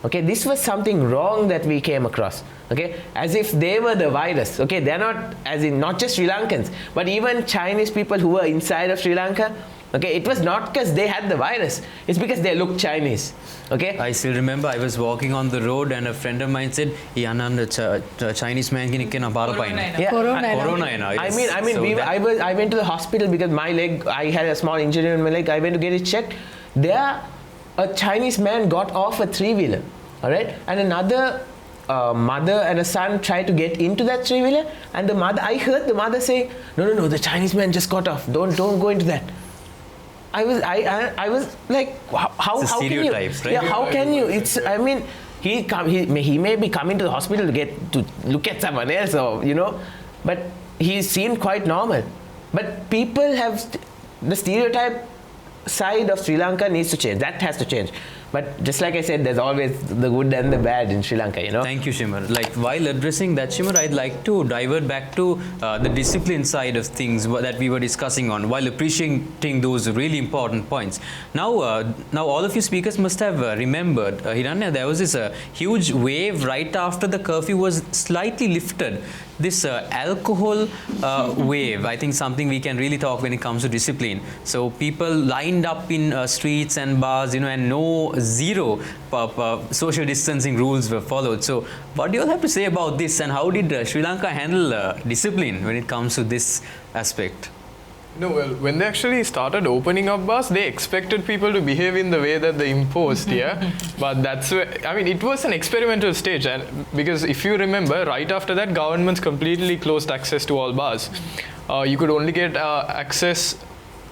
Okay, this was something wrong that we came across. Okay, as if they were the virus. Okay, they're not, as in not just Sri Lankans, but even Chinese people who were inside of Sri Lanka. Okay, it was not because they had the virus, it's because they looked Chinese. Okay, I still remember I was walking on the road and a friend of mine said, the Chinese man can Yeah. Corona. I mean, So I went to the hospital because my leg, I had a small injury in my leg. I went to get it checked. There, a Chinese man got off a 3-wheeler, all right, and another mother and a son tried to get into that 3-wheeler, and I heard the mother saying, no, the Chinese man just got off. Don't go into that. I was like, how It's a can you? stereotypes, right? Yeah, how can you? It's, I mean, he may be coming to the hospital to look at someone else, or but he seemed quite normal. But people have the stereotype side of Sri Lanka needs to change. That has to change. But just like I said, there's always the good and the bad in Sri Lanka, you know. Thank you, Shimar. Like, while addressing that, Shimar, I'd like to divert back to the discipline side of things that we were discussing on, while appreciating those really important points. Now, now all of you speakers must have remembered, Hiranya, there was this huge wave right after the curfew was slightly lifted. This alcohol wave, I think something we can really talk when it comes to discipline. So people lined up in streets and bars, you know, and zero social distancing rules were followed. So what do you all have to say about this, and how did Sri Lanka handle discipline when it comes to this aspect? No, well, when they actually started opening up bars, they expected people to behave in the way that they imposed, yeah. But that's where, I mean, it was an experimental stage, and because if you remember, right after that, governments completely closed access to all bars. You could only get access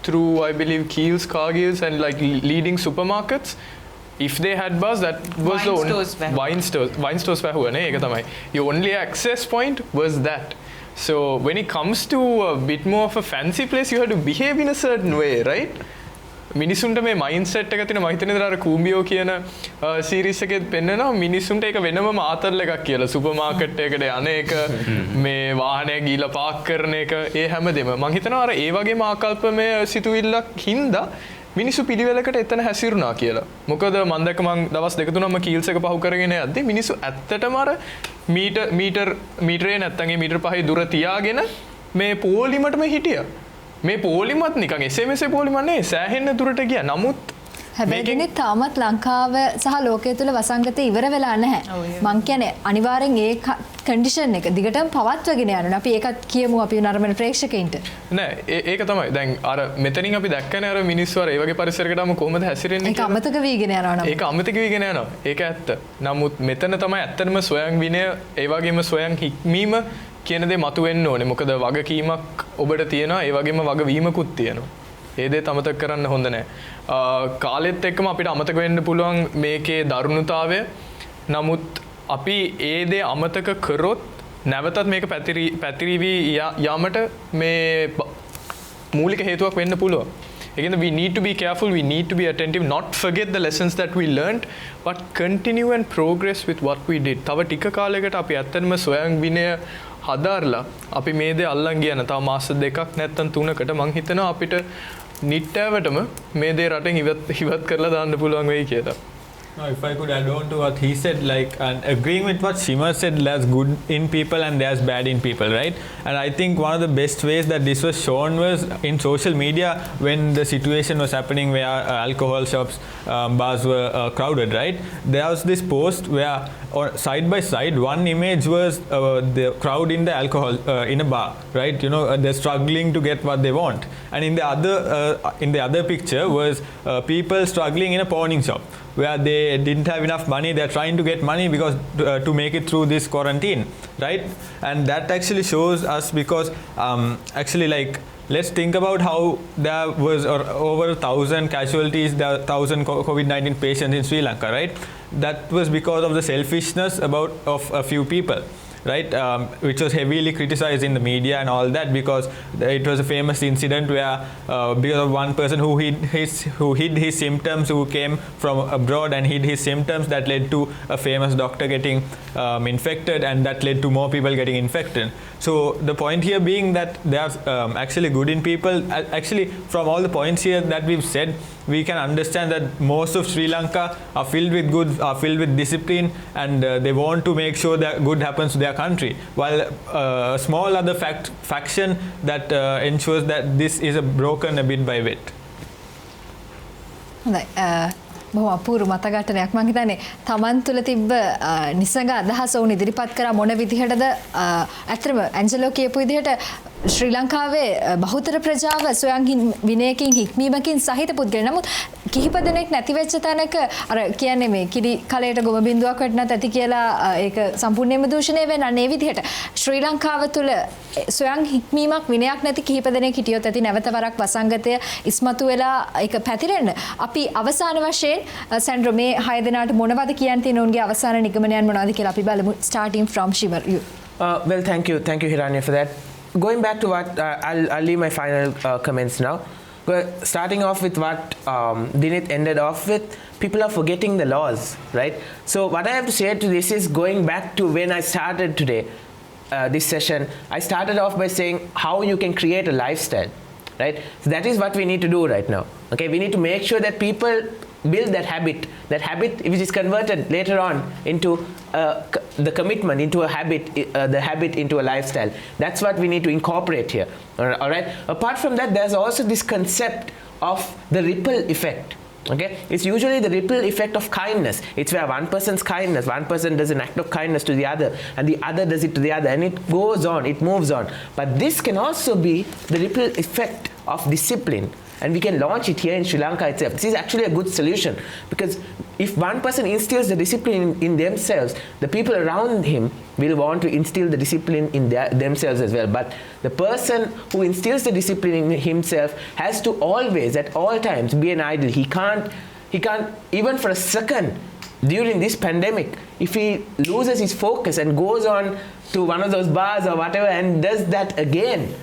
through, I believe, Keels, Cargills, and like leading supermarkets. If they had bars, that was the only wine stores. Your only access point was that. So when it comes to a bit more of a fancy place, you have to behave in a certain way, right? මිනිසුන්ට මේ mindset එක තියෙන මම හිතන්නේ අර කූඹියෝ කියන series එකෙත් පෙන්නනවා මිනිසුන්ට ඒක වෙනම ආතල් එකක් කියලා සුපර් මාකට් එකකට යන එක මේ වාහනය ගිහලා පාක් කරන එක ඒ හැමදේම මම හිතනවා අර ඒ වගේම ආකල්පමය සිතුවිල්ලක් හින්දා මිනිස්සු පිළිවෙලකට එතන හැසිරුණා කියලා. මොකද මම දැක්ක මම දවස් දෙක තුනක්ම කීල්ස් එක පහු කරගෙන යද්දි මිනිස්සු ඇත්තටම අර මීටරේ නැත්තම් ඒ මීටර පහේ දුර තියාගෙන මේ පොලිමටම හිටියා. මේ පොලිමත් නිකන් SMS පොලිමත් නේ සෑහෙන්න දුරට ගියා. නමුත් හැබැයි තාමත් ලංකාව සහ ලෝකයේ තුල වසංගතය ඉවර වෙලා නැහැ. මං කියන්නේ අනිවාර්යෙන් ඒ කන්ඩිෂන් එක දිගටම පවත්වාගෙන යනවා. අපි ඒකත් කියමු අපි නරඹන ප්‍රේක්ෂකයින්ට. නෑ ඒක තමයි. දැන් අර මෙතනින් අපි දැක්කනේ අර මිනිස්සු අර ඒ වගේ පරිසරයකටම කොහොමද හැසිරෙන්නේ ඒක අමතක වීගෙන යනවා නම්. ඒක අමතක වීගෙන යනවා. ඒක ඇත්ත. නමුත් මෙතන තමයි ඇත්තටම ස්වයං විනය ඒ වගේම ස්වයං හික්මීම කියන දේ මතුවෙන්න ඕනේ. මොකද වගකීමක් ඔබට තියෙනවා ඒ වගේම වගවීමකුත් තියෙනවා. ඒ දේ අමතක කරන්න හොඳ නැහැ. කාලෙත් එක්කම අපිට අමතක වෙන්න පුළුවන් මේකේ දරුණුතාවය. නමුත් අපි ඒ දේ අමතක කරොත් නැවතත් මේක පැතිරිවි යාමට මේ මූලික හේතුවක් වෙන්න පුළුවන්. Again, we need to be careful, we need to be attentive, not forget the lessons that we learned, but continue and progress with what we did. තව ටික කාලයකට අපි ඇත්තටම ස්වයං විනය හදාarලා අපි මේ දේ අල්ලන් ගියා නම් තව මාස දෙකක් නැත්තම් තුනකට මං හිතනවා අපිට නිට්ටයවටම මේ දේ රටෙන් ඉවත් කරලා දාන්න පුළුවන් වෙයි කියලා. No, if I could add on to what he said, like, and agreeing with what Shima said, there's good in people and there's bad in people, right? And I think one of the best ways that this was shown was in social media when the situation was happening where alcohol shops, bars were crowded, right? There was this post where side by side, one image was the crowd in the alcohol, in a bar, right? You know, they're struggling to get what they want. And in the other picture was people struggling in a pawning shop, where they didn't have enough money. They're trying to get money because to make it through this quarantine, right? And that actually shows us because actually, like, let's think about how there was over 1,000 casualties, there are 1,000 COVID-19 patients in Sri Lanka, right? That was because of the selfishness of a few people, right? Which was heavily criticized in the media and all that because it was a famous incident where because of one person who hid his symptoms, who came from abroad and hid his symptoms, that led to a famous doctor getting infected, and that led to more people getting infected. So the point here being that there's actually good in people. Actually, from all the points here that we've said, we can understand that most of Sri Lanka are filled with good, are filled with discipline, and they want to make sure that good happens to their country. While a small other faction that ensures that this is broken a bit by bit. බොහොම අපූර්ව මතගටනයක් මම හිතන්නේ තමන් තුළ තිබ්බ නිසඟ අදහස උන් ඉදිරිපත් කරා මොන විදිහටද ඇත්තටම ඇන්ජලෝ කියපු විදිහට ශ්‍රී ලංකාවේ බහුතර ප්‍රජාව ස්වයං විනයකින් හික්මීමකින් සහිත පුද්ගලයන්. නමුත් කිහිප දෙනෙක් නැති වෙච්ච තැනක අර කියන්නේ මේ කිරි කලයට ගොම බින්දුවක් වටනත් ඇති කියලා ඒක සම්පූර්ණයෙන්ම දූෂණය වෙන අනේ විදිහට ශ්‍රී ලංකාව තුළ ස්වයං හික්මීමක් විනයක් නැති කිහිප දෙනෙක් හිටියොත් ඇති නැවත වරක් වසංගතය ඉස්මතු වෙලා ඒක පැතිරෙන්න අපි අවසාන වශයෙන් සැන්ඩ්‍රෝ මේ 6 දෙනාට මොනවද කියන්න තියෙන උන්ගේ අවසාන නිගමනයන් මොනවද කියලා අපි බලමු starting from Shivar. Well, thank you Hiranya for that. Going back to what I'll leave my final comments now. Starting off with what Dinit ended off with, people are forgetting the laws, right? So what I have to say to this is going back to when I started today, this session, I started off by saying how you can create a lifestyle, right? So that is what we need to do right now. Okay, we need to make sure that people build that habit which is converted later on into the commitment, into a habit, the habit into a lifestyle. That's what we need to incorporate here. All right. Apart from that, there's also this concept of the ripple effect. Okay, it's usually the ripple effect of kindness. It's where one person's kindness, one person does an act of kindness to the other, and the other does it to the other, and it goes on, it moves on. But this can also be the ripple effect of discipline, and we can launch it here in Sri Lanka itself. This is actually a good solution, because if one person instills the discipline in themselves, the people around him will want to instill the discipline in themselves as well. But the person who instills the discipline in himself has to always, at all times, be an idol. He can't, even for a second during this pandemic, if he loses his focus and goes on to one of those bars or whatever and does that again,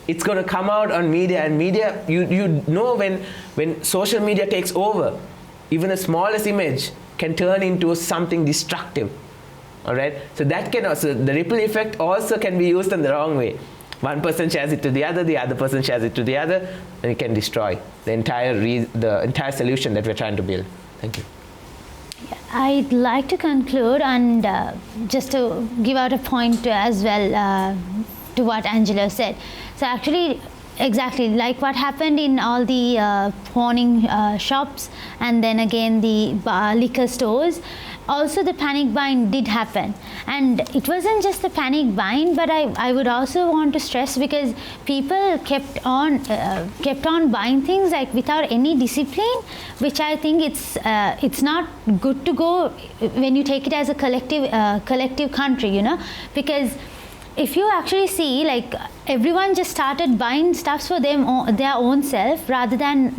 it's going to come out on media, and media, you know, when social media takes over, even the smallest image can turn into something destructive. All right, so that can also, the ripple effect also can be used in the wrong way. One person shares it to the other person shares it to the other, and it can destroy the entire solution that we're trying to build. Thank you. I'd like to conclude and just to give out a point as well to what Angelo said. So actually, exactly like what happened in all the pawning shops, and then again the liquor stores, also the panic buying did happen. And it wasn't just the panic buying, but I would also want to stress, because people kept on buying things like without any discipline, which I think it's not good to go when you take it as a collective country, you know, because if you actually see, like, everyone just started buying stuffs for their own self rather than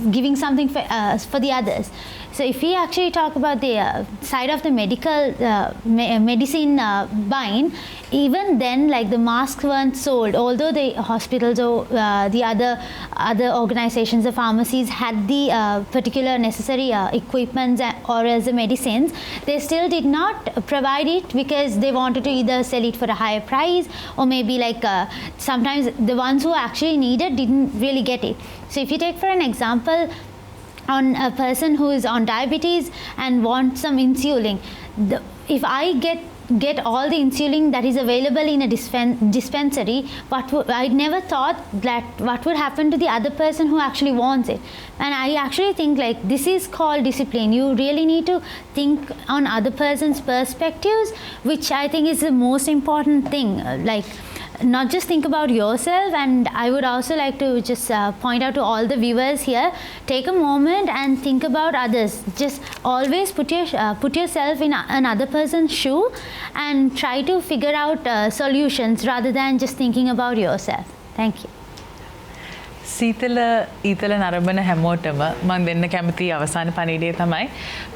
giving something for the others. So if we actually talk about the side of the medicine buying, even then, like, the masks weren't sold, although the hospitals or the other organizations, the pharmacies had the particular necessary equipments or as the medicines, they still did not provide it because they wanted to either sell it for a higher price, or maybe like sometimes the ones who actually needed didn't really get it. So if you take for an example on a person who is on diabetes and wants some insulin, if I get all the insulin that is available in a dispensary, I never thought that what would happen to the other person who actually wants it. And I actually think, like, this is called discipline. You really need to think on other person's perspectives, which I think is the most important thing. Like, not just think about yourself. And I would also like to just point out to all the viewers here, take a moment and think about others. Just always put yourself in another person's shoe and try to figure out solutions rather than just thinking about yourself. Thank you. සීතල ඊතල නරඹන හැමෝටම මම දෙන්න කැමති අවසාන පණිවිඩය තමයි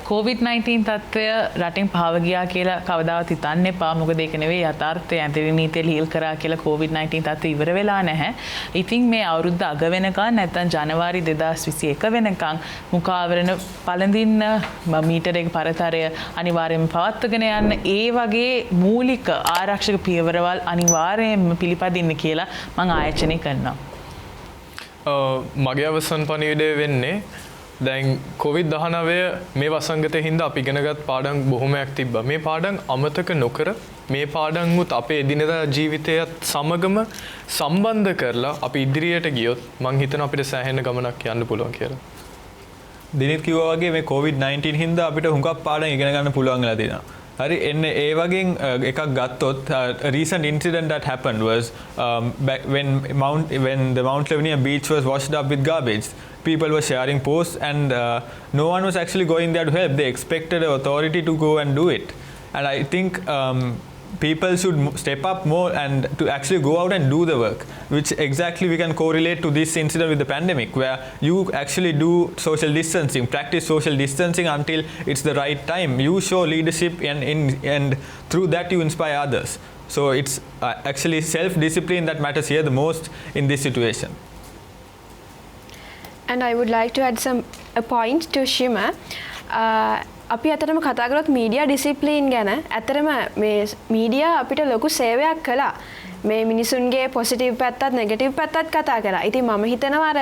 COVID-19 තත්ත්වය රටින් පහව ගියා කියලා කවදාවත් හිතන්න එපා. මොකද ඒක නෙවෙයි යථාර්ථය. ඇන්තනි නීතිය ලිහිල් කරා කියලා COVID-19 තත්ත්වය ඉවර වෙලා නැහැ. ඉතින් මේ අවුරුද්ද අග වෙනකන් නැත්නම් ජනවාරි 2021 වෙනකන් මුඛාවරණ පළඳින්න, මීටරයක පරතරය අනිවාර්යයෙන්ම පවත්වාගෙන යන්න, ඒ වගේ මූලික ආරක්ෂක පියවරවල් අනිවාර්යයෙන්ම පිළිපදින්න කියලා මම ආයෝජනය කරනවා. මගේ අවසන් පණිවිඩය වෙන්නේ, දැන් COVID-19 මේ වසංගතය හින්දා අපි ඉගෙනගත් පාඩම් බොහොමයක් තිබ්බා. මේ පාඩම් අමතක නොකර මේ පාඩම් උත් අපේ එදිනෙදා ජීවිතයත් සමගම සම්බන්ධ කරලා අපි ඉදිරියට ගියොත් මං හිතනවා අපිට සෑහෙන ගමනක් යන්න පුළුවන් කියලා. දිනිත් කිව්වා වගේ මේ COVID-19 හින්දා අපිට හුඟක් පාඩම් ඉගෙන ගන්න පුළුවන් වෙලා තියෙනවා. හරි එන්නේ ඒ වගේ එකක් ගත්තොත් a recent incident that happened was back when the Mount Lavinia beach was washed up with garbage. People were sharing posts and no one was actually going there to help. They expected the authority to go and do it. And I think people should step up more and to actually go out and do the work, which exactly we can correlate to this incident with the pandemic, where you actually do social distancing, practice social distancing until it's the right time. You show leadership and through that you inspire others. So it's actually self-discipline that matters here the most in this situation. and I would like to add a point to Shima. අපි අතරම කතා කරොත් media discipline ගැන ඇතරම මේ media අපිට ලොකු සේවයක් කළා. මේ මිනිසුන්ගේ පොසිටිව් පැත්තත් නෙගටිව් පැත්තත් කතා කරා. ඉතින් මම හිතනවා අර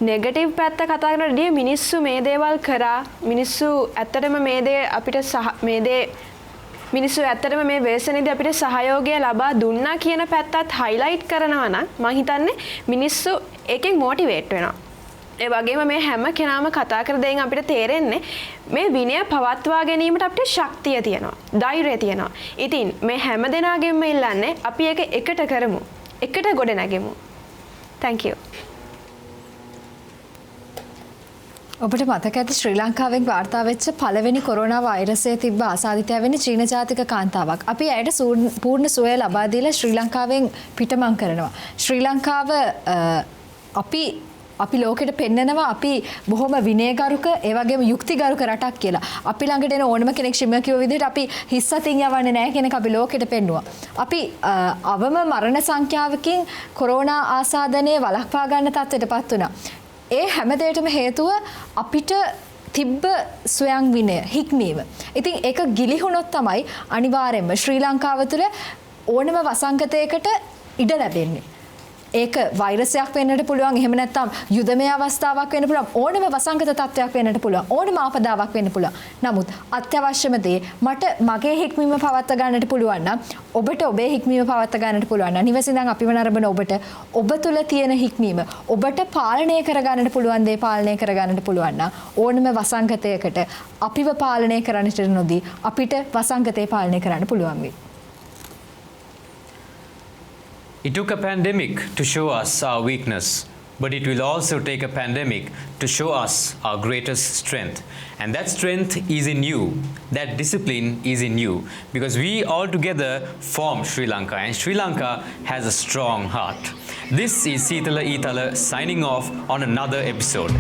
නෙගටිව් පැත්ත කතා කරනකොට මිනිස්සු මේ දේවල් කරා. මිනිස්සු ඇත්තටම මේ දේ අපිට මේ දේ මිනිස්සු ඇත්තටම මේ වේසනේදී අපිට සහයෝගය ලබා දුන්නා කියන පැත්තත් හයිලයිට් කරනවා නම් මම හිතන්නේ මිනිස්සු එකෙන් මොටිවේට් වෙනවා. ඒ වගේම මේ හැම කෙනාම කතා කර දෙයින් අපිට තේරෙන්නේ මේ විනය පවත්වා ගැනීමට අපිට ශක්තිය තියෙනවා, ධෛර්යය තියෙනවා. ඉතින් මේ හැම දෙනාගෙම ඉල්ලන්නේ අපි ඒක එකට කරමු. එකට ගොඩ නැගෙමු. Thank you. ඔබට මතක ඇති ශ්‍රී ලංකාවෙන් වාර්තා වෙච්ච පළවෙනි කොරෝනා වෛරසය තිබ්බ ආසාදිතයා වෙන්නේ චීන ජාතික කාන්තාවක්. අපි ඇයට පූර්ණ සුවය ලබා දීලා ශ්‍රී ලංකාවෙන් පිටමං කරනවා. ශ්‍රී ලංකාව අපි ලෝකෙට පෙන්නනවා අපි බොහොම විනයගරුක ඒ වගේම යුක්තිගරුක රටක් කියලා. අපි ළඟට එන ඕනම කෙනෙක් ශ්‍රීම කිව්ව විදිහට අපි හිස්සතින් යවන්නේ නැහැ කියන එක අපි ලෝකෙට පෙන්නුවා. අපි අවම මරණ සංඛ්‍යාවකින් කොරෝනා ආසාදනය වළක්වා ගන්න තත්ත්වයටපත් වුණා. ඒ හැම දෙයකටම හේතුව අපිට තිබ්බ ස්වයං විනය හික්මීම. ඉතින් ඒක ගිලිහුණොත් තමයි අනිවාර්යයෙන්ම ශ්‍රී ලංකාව තුළ ඕනම වසංගතයකට ඉඩ ලැබෙන්නේ. ඒක වෛරසයක් වෙන්නට පුළුවන්, එහෙම නැත්නම් යුදමය අවස්ථාවක් වෙන්න පුළුවන්, ඕනම වසංගත තත්ත්වයක් වෙන්නට පුළුවන්, ඕනම ආපදාවක් වෙන්න පුළුවන්. නමුත් අත්‍යවශ්‍යම දේ මට මගේ හික්මීම පවත්වා ගන්නට පුළුවන් නම් ඔබට ඔබේ හික්මීම පවත්වා ගන්නට පුළුවන් නම් නිවසින්දන් අපිව නරඹන ඔබට ඔබ තුල තියෙන හික්මීම ඔබට පාලනය කර ගන්නට පුළුවන් දේ පාලනය කර ගන්නට පුළුවන් නම් ඕනම වසංගතයකට අපිව පාලනය කරන්නට නොදී අපිට වසංගතේ පාලනය කරන්න පුළුවන් වෙයි. It took a pandemic to show us our weakness, but it will also take a pandemic to show us our greatest strength. And that strength is in you, that discipline is in you, because we all together form Sri Lanka, and Sri Lanka has a strong heart. This is Seethala Eethala signing off on another episode.